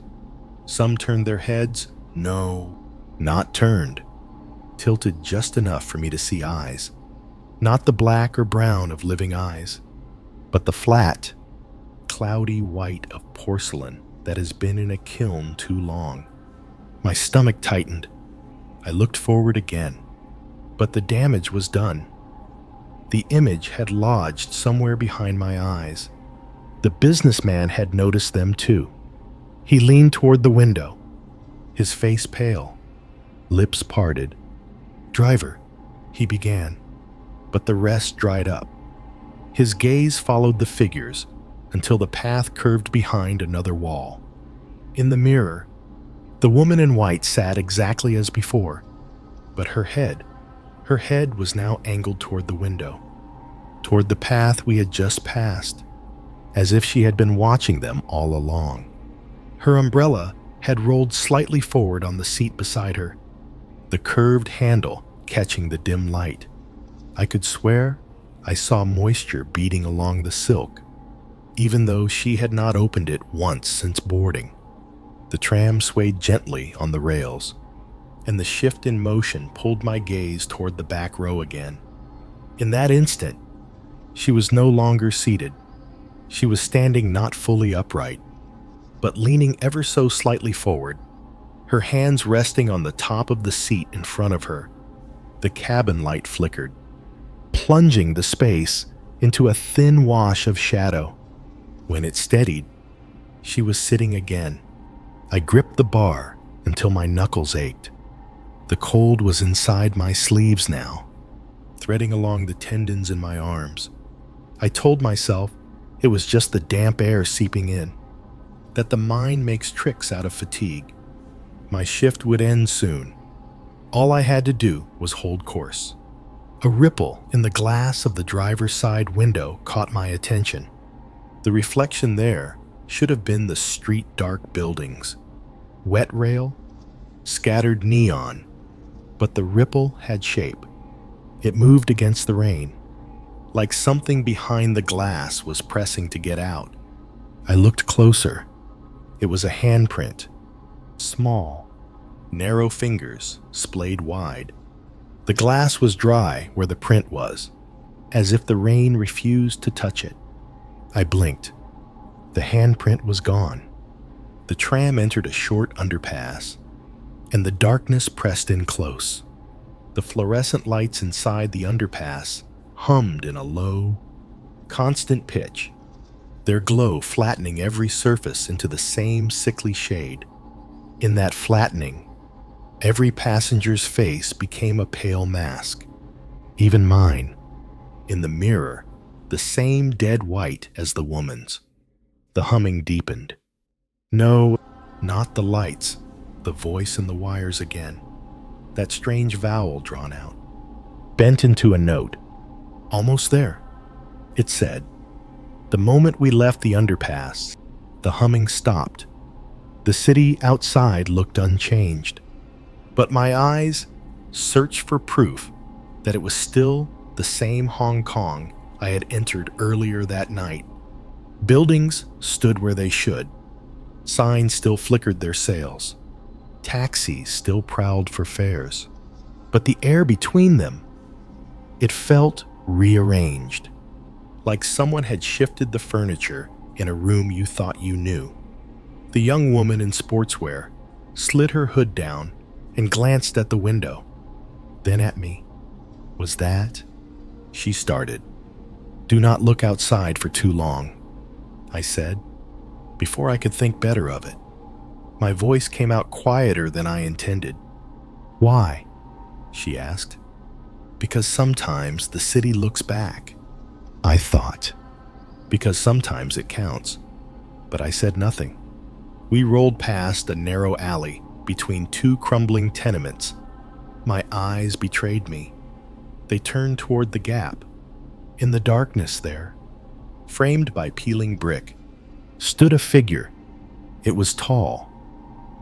Some turned their heads, no, not turned, tilted just enough for me to see eyes. Not the black or brown of living eyes, but the flat, cloudy white of porcelain that has been in a kiln too long. My stomach tightened. I looked forward again, but the damage was done. The image had lodged somewhere behind my eyes. The businessman had noticed them too. He leaned toward the window, his face pale, lips parted. "Driver," he began, but the rest dried up. His gaze followed the figures until the path curved behind another wall. In the mirror, the woman in white sat exactly as before, but her head was now angled toward the window, toward the path we had just passed, as if she had been watching them all along. Her umbrella had rolled slightly forward on the seat beside her, the curved handle catching the dim light. I could swear I saw moisture beading along the silk, even though she had not opened it once since boarding. The tram swayed gently on the rails, and the shift in motion pulled my gaze toward the back row again. In that instant, she was no longer seated. She was standing not fully upright, but leaning ever so slightly forward, her hands resting on the top of the seat in front of her. The cabin light flickered, plunging the space into a thin wash of shadow. When it steadied, she was sitting again. I gripped the bar until my knuckles ached. The cold was inside my sleeves now, threading along the tendons in my arms. I told myself it was just the damp air seeping in, that the mind makes tricks out of fatigue. My shift would end soon. All I had to do was hold course. A ripple in the glass of the driver's side window caught my attention. The reflection there should have been the street-dark buildings, wet rail, scattered neon, but the ripple had shape. It moved against the rain, like something behind the glass was pressing to get out. I looked closer. It was a handprint, small, narrow fingers splayed wide. The glass was dry where the print was, as if the rain refused to touch it. I blinked. The handprint was gone. The tram entered a short underpass, and the darkness pressed in close. The fluorescent lights inside the underpass hummed in a low, constant pitch, their glow flattening every surface into the same sickly shade. In that flattening, every passenger's face became a pale mask, even mine. In the mirror, the same dead white as the woman's. The humming deepened. No, not the lights, the voice in the wires again. That strange vowel drawn out, bent into a note. "Almost there," it said. The moment we left the underpass, the humming stopped. The city outside looked unchanged, but my eyes searched for proof that it was still the same Hong Kong I had entered earlier that night. Buildings stood where they should. Signs still flickered their sails. Taxis still prowled for fares. But the air between them, it felt rearranged, like someone had shifted the furniture in a room you thought you knew. The young woman in sportswear slid her hood down and glanced at the window, then at me. "Was that?" she started. "Do not look outside for too long," I said, before I could think better of it. My voice came out quieter than I intended. "Why?" she asked. "Because sometimes the city looks back," I thought. "Because sometimes it counts." But I said nothing. We rolled past a narrow alley between two crumbling tenements. My eyes betrayed me. They turned toward the gap. In the darkness there, framed by peeling brick, stood a figure. It was tall,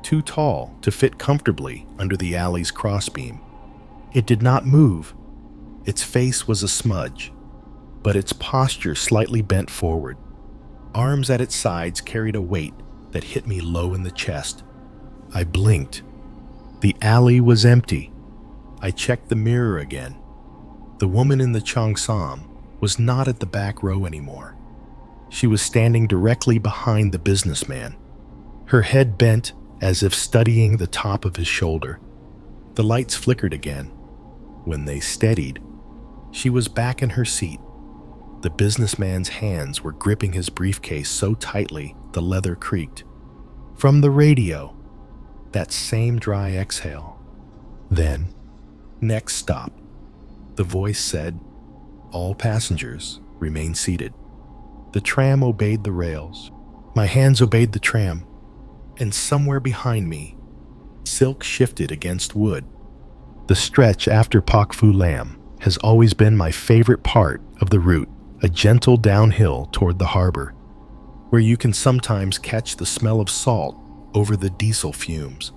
too tall to fit comfortably under the alley's crossbeam. It did not move. Its face was a smudge, but its posture slightly bent forward. Arms at its sides carried a weight that hit me low in the chest. I blinked. The alley was empty. I checked the mirror again. The woman in the cheongsam was not at the back row anymore. She was standing directly behind the businessman, her head bent as if studying the top of his shoulder. The lights flickered again. When they steadied, she was back in her seat. The businessman's hands were gripping his briefcase so tightly the leather creaked. From the radio, that same dry exhale. Then, next stop, the voice said, "All passengers remain seated." The tram obeyed the rails. My hands obeyed the tram, and somewhere behind me, silk shifted against wood. The stretch after Pak Fu Lam has always been my favorite part of the route, a gentle downhill toward the harbor, where you can sometimes catch the smell of salt over the diesel fumes,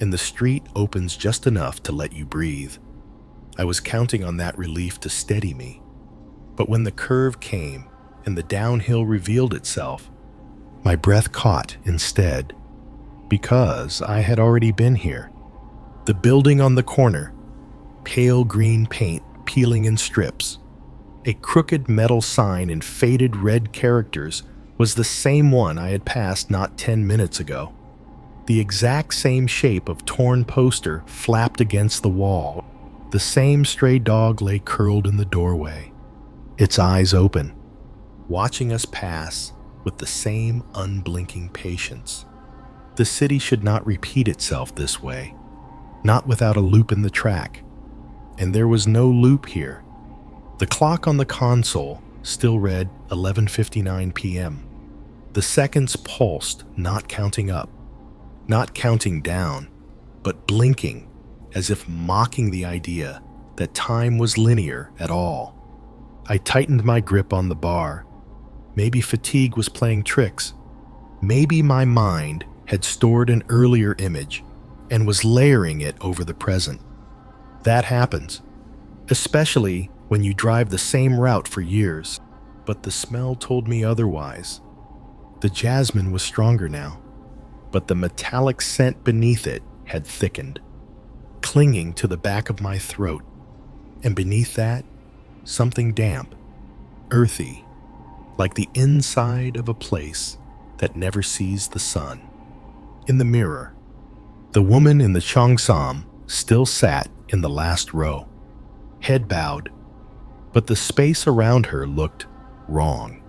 and the street opens just enough to let you breathe. I was counting on that relief to steady me, but when the curve came and the downhill revealed itself, my breath caught instead, because I had already been here. The building on the corner, pale green paint peeling in strips, a crooked metal sign in faded red characters, was the same one I had passed not 10 minutes ago. The exact same shape of torn poster flapped against the wall. The same stray dog lay curled in the doorway, its eyes open, watching us pass with the same unblinking patience. The city should not repeat itself this way, not without a loop in the track. And there was no loop here. The clock on the console still read 11:59 p.m. The seconds pulsed, not counting up, not counting down, but blinking, as if mocking the idea that time was linear at all. I tightened my grip on the bar. Maybe fatigue was playing tricks. Maybe my mind had stored an earlier image and was layering it over the present. That happens, especially when you drive the same route for years. But the smell told me otherwise. The jasmine was stronger now, but the metallic scent beneath it had thickened, clinging to the back of my throat. And beneath that, something damp, earthy, like the inside of a place that never sees the sun. In the mirror, the woman in the cheongsam still sat in the last row, head bowed, but the space around her looked wrong.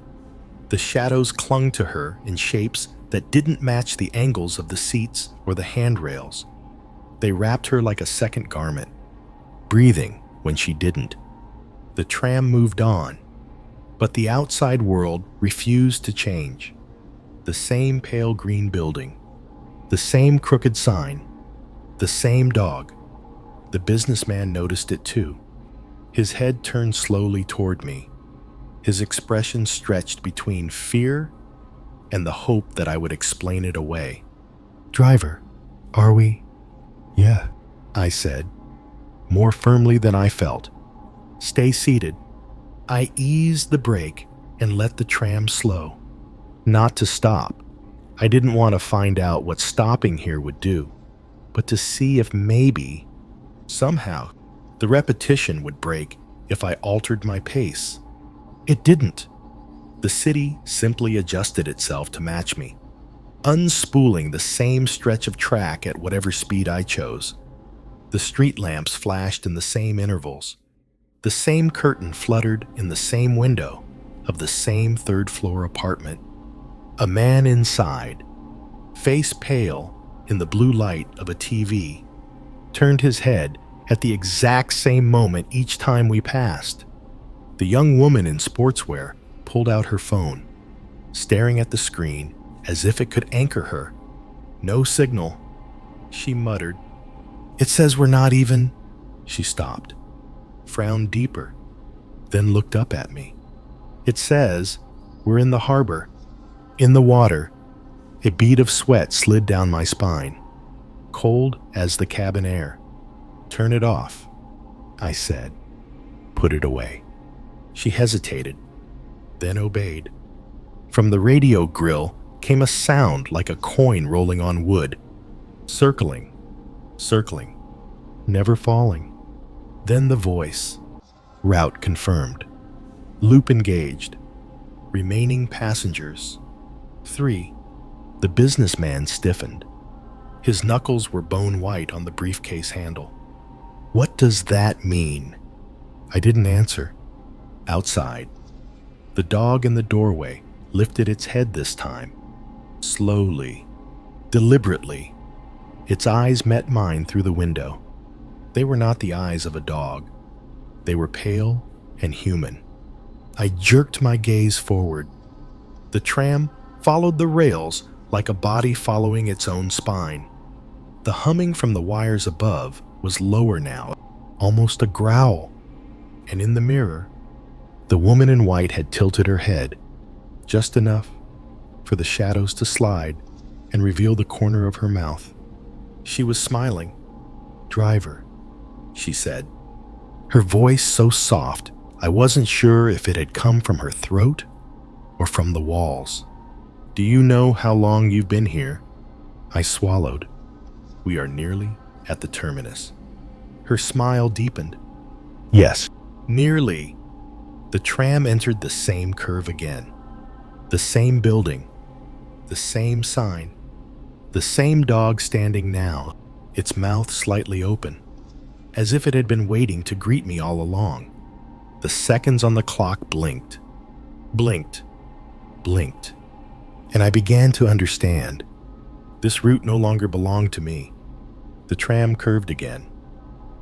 The shadows clung to her in shapes that didn't match the angles of the seats or the handrails. They wrapped her like a second garment, breathing when she didn't. The tram moved on, but the outside world refused to change. The same pale green building, the same crooked sign, the same dog. The businessman noticed it too. His head turned slowly toward me, his expression stretched between fear and the hope that I would explain it away. "Driver, are we?" "Yeah," I said, more firmly than I felt. "Stay seated." I eased the brake and let the tram slow. Not to stop. I didn't want to find out what stopping here would do, but to see if maybe, somehow, the repetition would break if I altered my pace. It didn't. The city simply adjusted itself to match me, unspooling the same stretch of track at whatever speed I chose. The street lamps flashed in the same intervals. The same curtain fluttered in the same window of the same third-floor apartment. A man inside, face pale in the blue light of a TV, turned his head at the exact same moment each time we passed. The young woman in sportswear pulled out her phone, staring at the screen as if it could anchor her. "No signal," she muttered. "It says we're not even..." She stopped. frowned deeper, then looked up at me. It says, "We're in the harbor." In the water, a bead of sweat slid down my spine, cold as the cabin air. "Turn it off," I said. "Put it away." She hesitated, then obeyed. From the radio grill came a sound like a coin rolling on wood, circling, circling, never falling. Then the voice. Route confirmed. Loop engaged. Remaining passengers. 3. The businessman stiffened. His knuckles were bone white on the briefcase handle. "What does that mean?" I didn't answer. Outside, the dog in the doorway lifted its head this time. Slowly, deliberately. Its eyes met mine through the window. They were not the eyes of a dog. They were pale and human. I jerked my gaze forward. The tram followed the rails like a body following its own spine. The humming from the wires above was lower now, almost a growl. And in the mirror, the woman in white had tilted her head, just enough for the shadows to slide and reveal the corner of her mouth. She was smiling. "Driver," she said. Her voice so soft, I wasn't sure if it had come from her throat or from the walls. "Do you know how long you've been here?" I swallowed. "We are nearly at the terminus." Her smile deepened. "Yes, nearly." The tram entered the same curve again. The same building. The same sign. The same dog standing now, its mouth slightly open, as if it had been waiting to greet me all along. The seconds on the clock blinked. Blinked. Blinked. And I began to understand. This route no longer belonged to me. The tram curved again,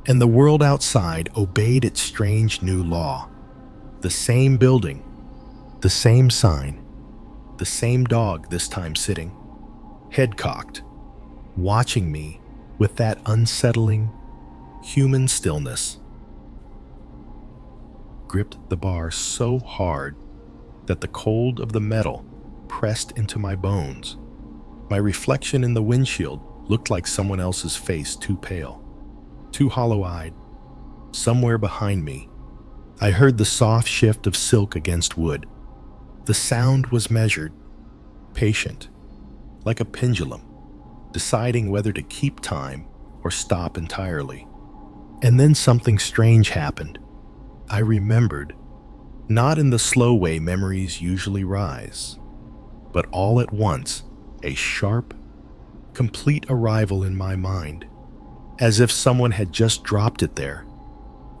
and the world outside obeyed its strange new law. The same building, the same sign, the same dog this time sitting, head cocked, watching me with that unsettling, human stillness. Gripped the bar so hard that the cold of the metal pressed into my bones. My reflection in the windshield looked like someone else's face, too pale, too hollow-eyed. Somewhere behind me, I heard the soft shift of silk against wood. The sound was measured, patient, like a pendulum, deciding whether to keep time or stop entirely. And then something strange happened. I remembered, not in the slow way memories usually rise, but all at once, a sharp, complete arrival in my mind, as if someone had just dropped it there.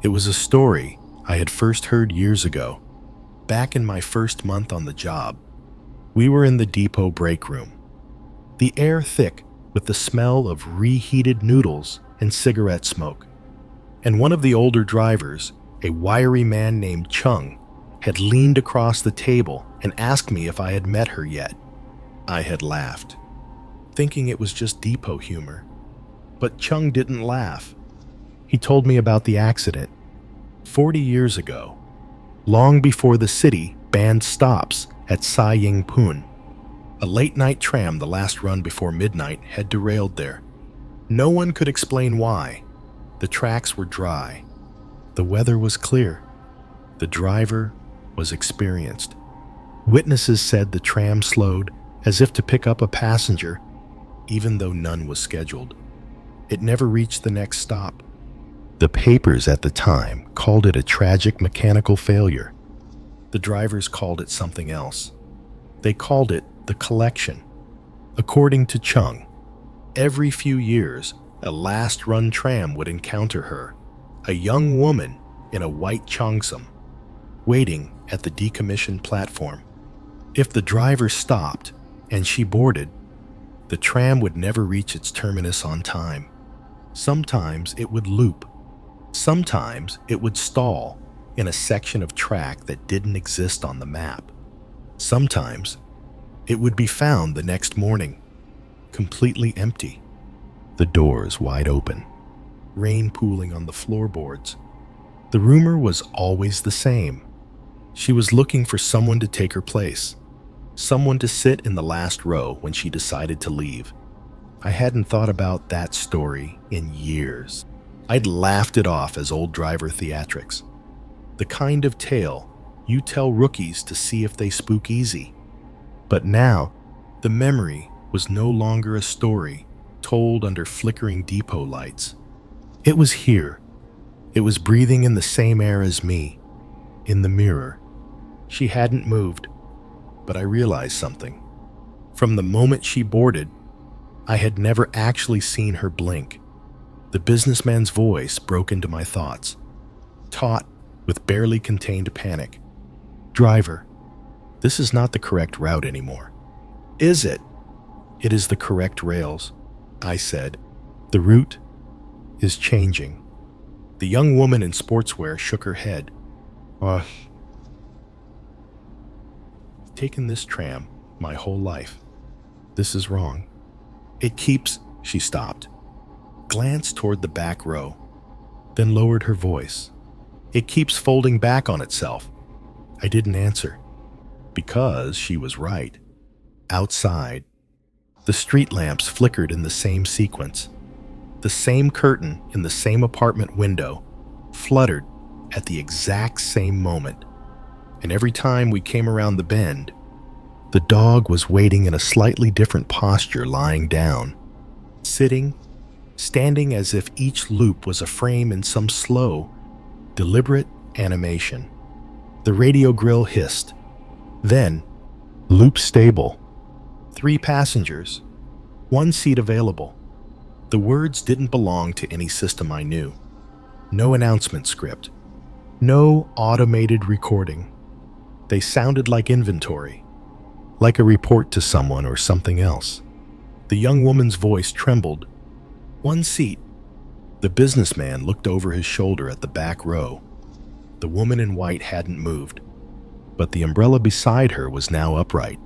It was a story I had first heard years ago, back in my first month on the job. We were in the depot break room, the air thick with the smell of reheated noodles and cigarette smoke. And one of the older drivers, a wiry man named Chung, had leaned across the table and asked me if I had met her yet. I had laughed, thinking it was just depot humor. But Chung didn't laugh. He told me about the accident 40 years ago, long before the city banned stops at Sai Ying Pun. A late-night tram, the last run before midnight, had derailed there. No one could explain why. The tracks were dry. The weather was clear. The driver was experienced. Witnesses said the tram slowed as if to pick up a passenger, even though none was scheduled. It never reached the next stop. The papers at the time called it a tragic mechanical failure. The drivers called it something else. They called it the collection. According to Chung, every few years, a last-run tram would encounter her, a young woman in a white cheongsam, waiting at the decommissioned platform. If the driver stopped and she boarded, the tram would never reach its terminus on time. Sometimes it would loop. Sometimes it would stall in a section of track that didn't exist on the map. Sometimes it would be found the next morning, completely empty, the doors wide open, rain pooling on the floorboards, The rumor was always the same. She was looking for someone to take her place, someone to sit in the last row when she decided to leave. I hadn't thought about that story in years. I'd laughed it off as old driver theatrics. The kind of tale you tell rookies to see if they spook easy. But now, the memory was no longer a story told under flickering depot lights. It was here. It was breathing in the same air as me, in the mirror. She hadn't moved, but I realized something. From the moment she boarded, I had never actually seen her blink. The businessman's voice broke into my thoughts, taut with barely contained panic. "Driver, this is not the correct route anymore." "Is it?" "It is the correct rails," I said. "The route is changing." The young woman in sportswear shook her head. I've taken this tram my whole life. This is wrong. It keeps..." She stopped, glanced toward the back row, then lowered her voice. "It keeps folding back on itself." I didn't answer, because she was right. Outside, the street lamps flickered in the same sequence. The same curtain in the same apartment window fluttered at the exact same moment. And every time we came around the bend, the dog was waiting in a slightly different posture, lying down, sitting, standing, as if each loop was a frame in some slow, deliberate animation. The radio grill hissed. Then, "Loop stable. 3 passengers. 1 seat available." The words didn't belong to any system I knew. No announcement script. No automated recording. They sounded like inventory, like a report to someone or something else. The young woman's voice trembled. "1 seat." The businessman looked over his shoulder at the back row. The woman in white hadn't moved, but the umbrella beside her was now upright,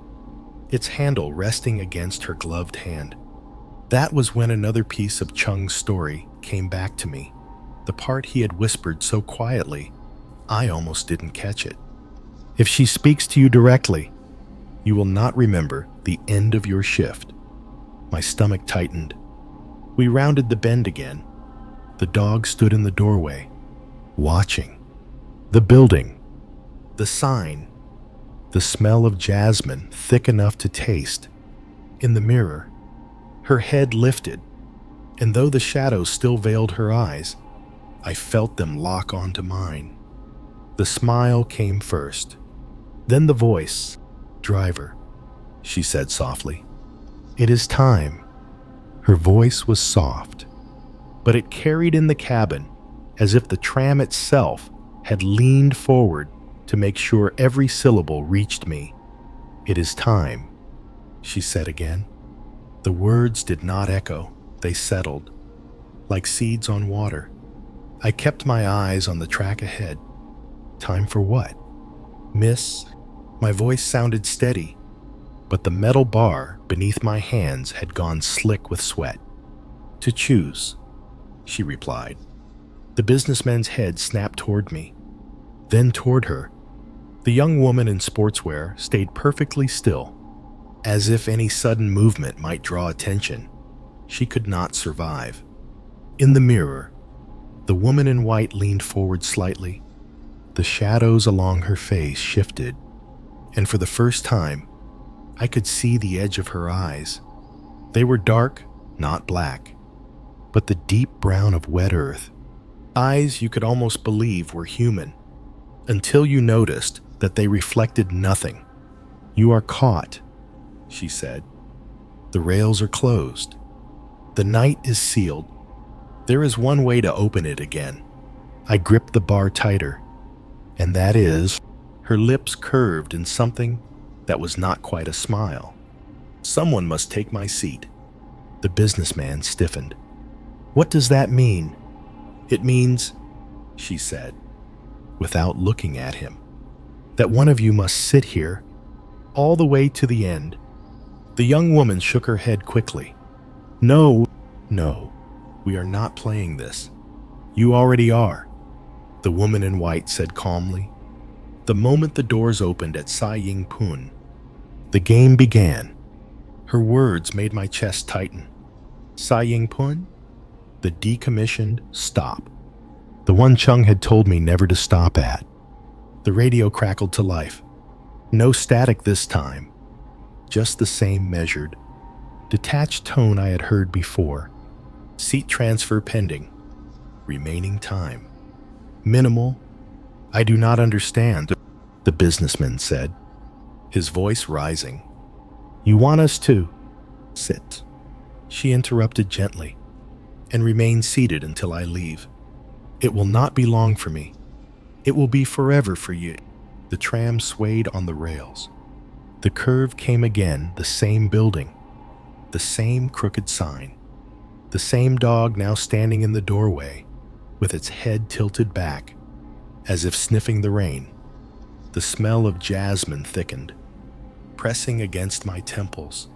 its handle resting against her gloved hand. That was when another piece of Chung's story came back to me, the part he had whispered so quietly, I almost didn't catch it. "If she speaks to you directly, you will not remember the end of your shift." My stomach tightened. We rounded the bend again. The dog stood in the doorway, watching. The building, the sign, the smell of jasmine thick enough to taste. In the mirror, her head lifted, and though the shadows still veiled her eyes, I felt them lock onto mine. The smile came first, then the voice. "Driver," she said softly. "It is time." Her voice was soft, but it carried in the cabin as if the tram itself had leaned forward to make sure every syllable reached me. "It is time," she said again. The words did not echo, they settled, like seeds on water. I kept my eyes on the track ahead. "Time for what?" "Miss," my voice sounded steady, but the metal bar beneath my hands had gone slick with sweat. "To choose," she replied. The businessman's head snapped toward me, then toward her. The young woman in sportswear stayed perfectly still, as if any sudden movement might draw attention. She could not survive. In the mirror, the woman in white leaned forward slightly. The shadows along her face shifted, and for the first time, I could see the edge of her eyes. They were dark, not black, but the deep brown of wet earth. Eyes you could almost believe were human, until you noticed that they reflected nothing. "You are caught," she said. "The rails are closed. The night is sealed. There is one way to open it again." I gripped the bar tighter, and that is, her lips curved in something that was not quite a smile. "Someone must take my seat." The businessman stiffened. "What does that mean?" "It means," she said, without looking at him, "that one of you must sit here all the way to the end." The young woman shook her head quickly. "No, no, we are not playing this. You already are." the woman in white said calmly. The moment the doors opened at Sai Ying Pun, the game began. Her words made my chest tighten. Sai Ying Pun? The decommissioned stop. The one Chung had told me never to stop at. The radio crackled to life. No static this time. Just the same measured, detached tone I had heard before. Seat transfer pending. Remaining time. Minimal. I do not understand, the businessman said, his voice rising. You want us to sit? She interrupted gently and remained seated until I leave. It will not be long for me. It will be forever for you. The tram swayed on the rails. The curve came again, the same building, the same crooked sign, the same dog now standing in the doorway with its head tilted back as if sniffing the rain. The smell of jasmine thickened, pressing against my temples.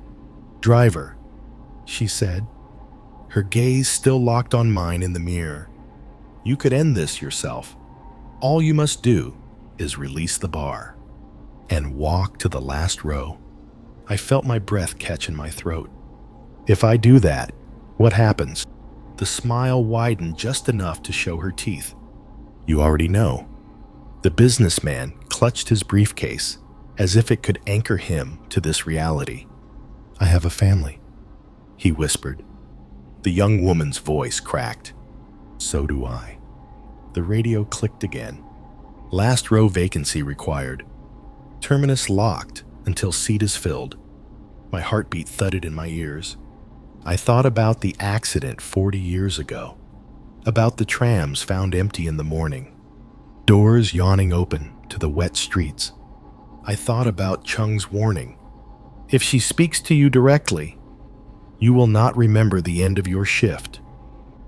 Driver, she said, her gaze still locked on mine in the mirror. You could end this yourself. All you must do is release the bar and walk to the last row. I felt my breath catch in my throat. If I do that, what happens? The smile widened just enough to show her teeth. You already know. The businessman clutched his briefcase as if it could anchor him to this reality. I have a family, he whispered. The young woman's voice cracked. So do I. The radio clicked again. Last row vacancy required. Terminus locked until seat is filled. My heartbeat thudded in my ears. I thought about the accident 40 years ago, about the trams found empty in the morning, doors yawning open to the wet streets. I thought about Chung's warning. If she speaks to you directly, you will not remember the end of your shift.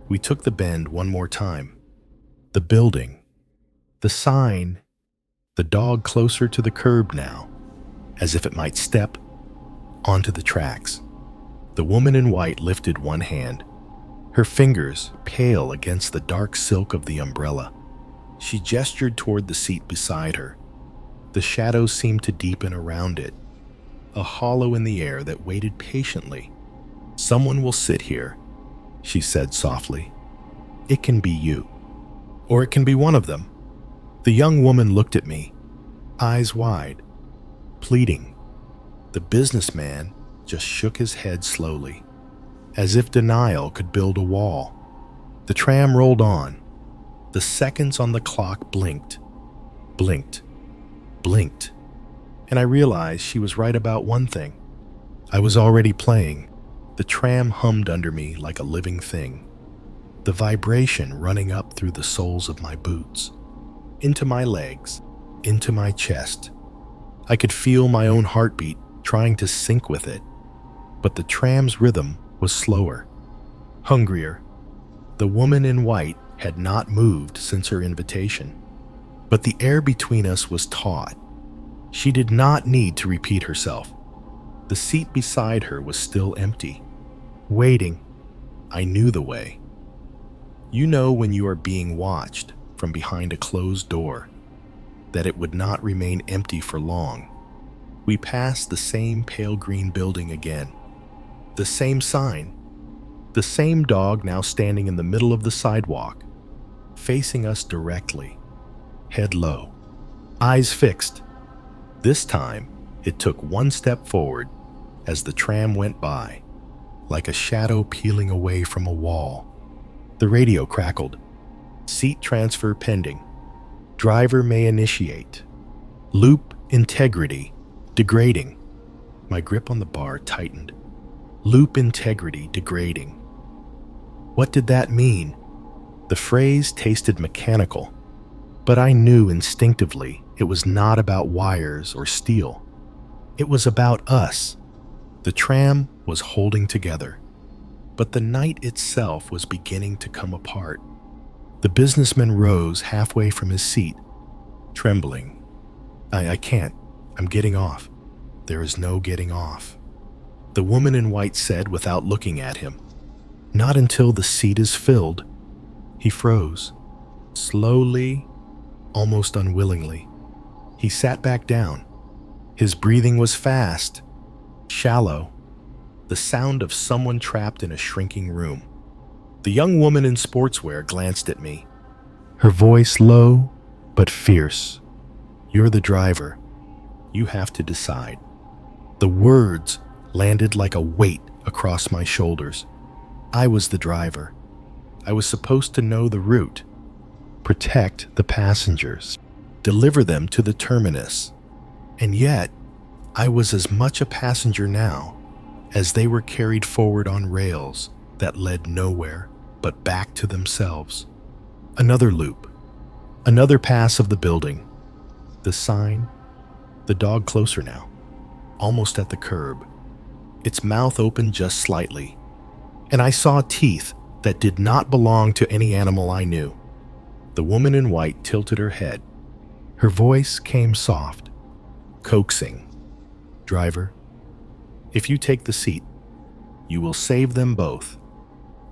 We took the bend one more time. The building, the sign, the dog closer to the curb now, as if it might step onto the tracks. The woman in white lifted one hand, her fingers pale against the dark silk of the umbrella. She gestured toward the seat beside her. The shadows seemed to deepen around it, a hollow in the air that waited patiently. Someone will sit here, she said softly. It can be you, or it can be one of them. The young woman looked at me, eyes wide, pleading. The businessman just shook his head slowly, as if denial could build a wall. The tram rolled on. The seconds on the clock blinked, blinked, blinked, and I realized she was right about one thing. I was already playing. The tram hummed under me like a living thing, the vibration running up through the soles of my boots, into my legs, into my chest. I could feel my own heartbeat trying to sync with it, but the tram's rhythm was slower, hungrier. The woman in white had not moved since her invitation, but the air between us was taut. She did not need to repeat herself. The seat beside her was still empty, waiting. I knew the way. You know when you are being watched from behind a closed door, that it would not remain empty for long. We passed the same pale green building again. The same sign. The same dog now standing in the middle of the sidewalk, facing us directly, head low, eyes fixed. This time, it took one step forward as the tram went by, like a shadow peeling away from a wall. The radio crackled. Seat transfer pending. Driver may initiate. Loop integrity degrading. My grip on the bar tightened. Loop integrity degrading. What did that mean? The phrase tasted mechanical, but I knew instinctively it was not about wires or steel. It was about us. The tram was holding together, but the night itself was beginning to come apart. The businessman rose halfway from his seat, trembling. I can't. I'm getting off. There is no getting off. The woman in white said without looking at him, not until the seat is filled. He froze. Slowly, almost unwillingly, he sat back down. His breathing was fast, shallow, the sound of someone trapped in a shrinking room. The young woman in sportswear glanced at me, her voice low but fierce. "You're the driver. You have to decide." The words landed like a weight across my shoulders. I was the driver. I was supposed to know the route, protect the passengers, deliver them to the terminus. And yet, I was as much a passenger now as they were carried forward on rails that led nowhere but back to themselves. Another loop, another pass of the building, the sign, the dog closer now, almost at the curb. Its mouth opened just slightly, and I saw teeth that did not belong to any animal I knew. The woman in white tilted her head. Her voice came soft, coaxing. "Driver, if you take the seat, you will save them both.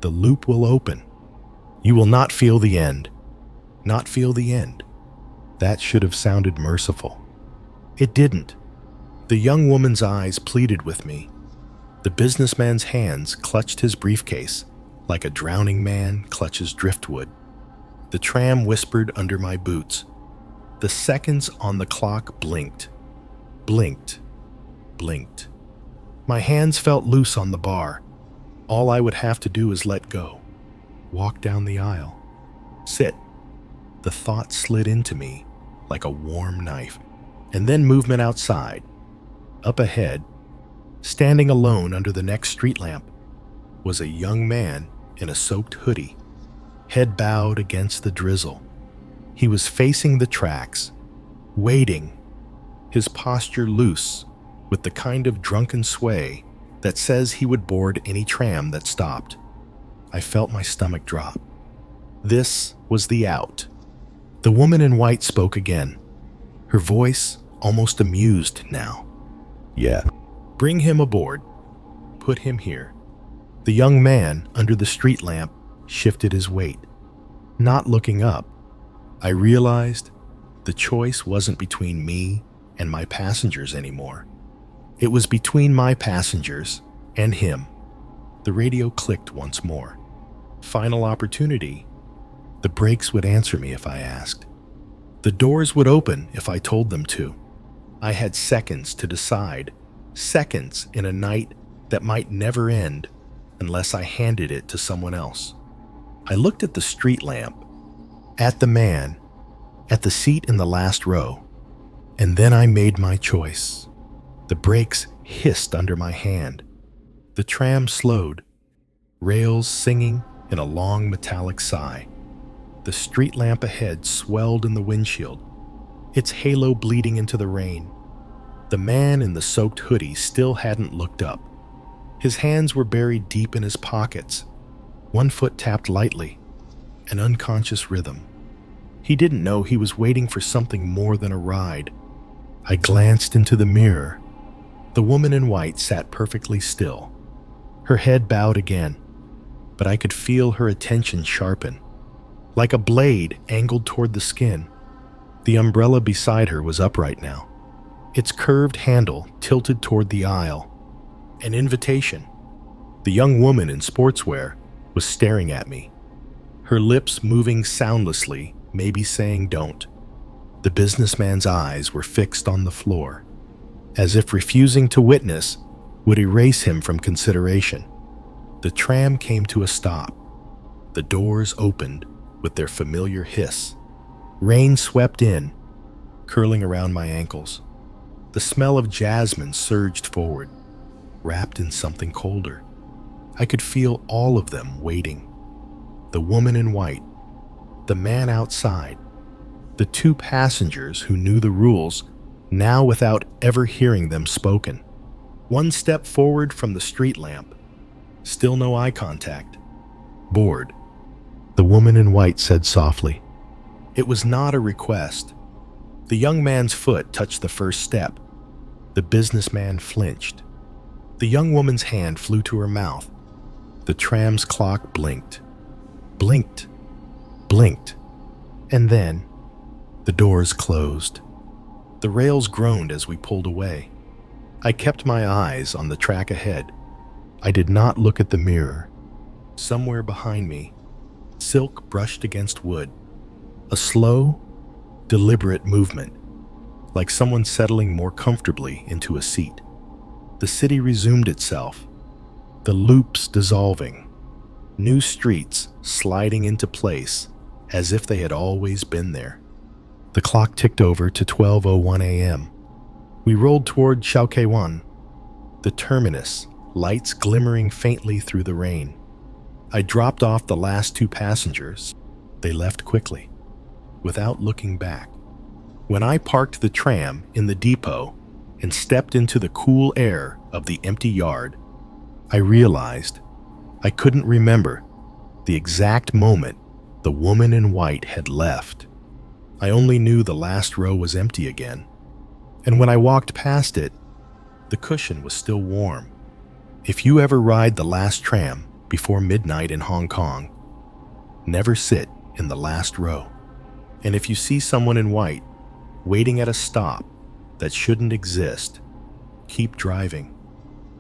The loop will open. You will not feel the end. Not feel the end." That should have sounded merciful. It didn't. The young woman's eyes pleaded with me. The businessman's hands clutched his briefcase like a drowning man clutches driftwood. The tram whispered under my boots. The seconds on the clock blinked, blinked, blinked. My hands felt loose on the bar. All I would have to do is let go. Walk down the aisle. Sit. The thought slid into me like a warm knife. And then movement outside. Up ahead, standing alone under the next street lamp, was a young man in a soaked hoodie, head bowed against the drizzle. He was facing the tracks, waiting, his posture loose with the kind of drunken sway that says he would board any tram that stopped. I felt my stomach drop. This was the out. The woman in white spoke again, her voice almost amused now. "Yeah, bring him aboard. Put him here." The young man under the street lamp shifted his weight. Not looking up, I realized the choice wasn't between me and my passengers anymore. It was between my passengers and him. The radio clicked once more. Final opportunity. The brakes would answer me if I asked. The doors would open if I told them to. I had seconds to decide, seconds in a night that might never end unless I handed it to someone else. I looked at the street lamp, at the man, at the seat in the last row, and then I made my choice. The brakes hissed under my hand. The tram slowed, rails singing in a long metallic sigh. The street lamp ahead swelled in the windshield, its halo bleeding into the rain. The man in the soaked hoodie still hadn't looked up. His hands were buried deep in his pockets. One foot tapped lightly, an unconscious rhythm. He didn't know he was waiting for something more than a ride. I glanced into the mirror. The woman in white sat perfectly still, her head bowed again, but I could feel her attention sharpen, like a blade angled toward the skin. The umbrella beside her was upright now, its curved handle tilted toward the aisle. An invitation. The young woman in sportswear was staring at me, her lips moving soundlessly, maybe saying don't. The businessman's eyes were fixed on the floor, as if refusing to witness would erase him from consideration. The tram came to a stop. The doors opened with their familiar hiss. Rain swept in, curling around my ankles. The smell of jasmine surged forward, wrapped in something colder. I could feel all of them waiting. The woman in white, the man outside, the two passengers who knew the rules, now without ever hearing them spoken. One step forward from the street lamp. Still no eye contact. Bored. The woman in white said softly. It was not a request. The young man's foot touched the first step. The businessman flinched. The young woman's hand flew to her mouth. The tram's clock blinked. Blinked. Blinked. And then, the doors closed. The rails groaned as we pulled away. I kept my eyes on the track ahead. I did not look at the mirror. Somewhere behind me, silk brushed against wood. A slow, deliberate movement, like someone settling more comfortably into a seat. The city resumed itself, the loops dissolving, new streets sliding into place as if they had always been there. The clock ticked over to 12:01 a.m. We rolled toward Chowkewan, the terminus, lights glimmering faintly through the rain. I dropped off the last two passengers. They left quickly, without looking back. When I parked the tram in the depot and stepped into the cool air of the empty yard, I realized I couldn't remember the exact moment the woman in white had left. I only knew the last row was empty again, and when I walked past it, the cushion was still warm. If you ever ride the last tram before midnight in Hong Kong, never sit in the last row. And if you see someone in white waiting at a stop that shouldn't exist, keep driving.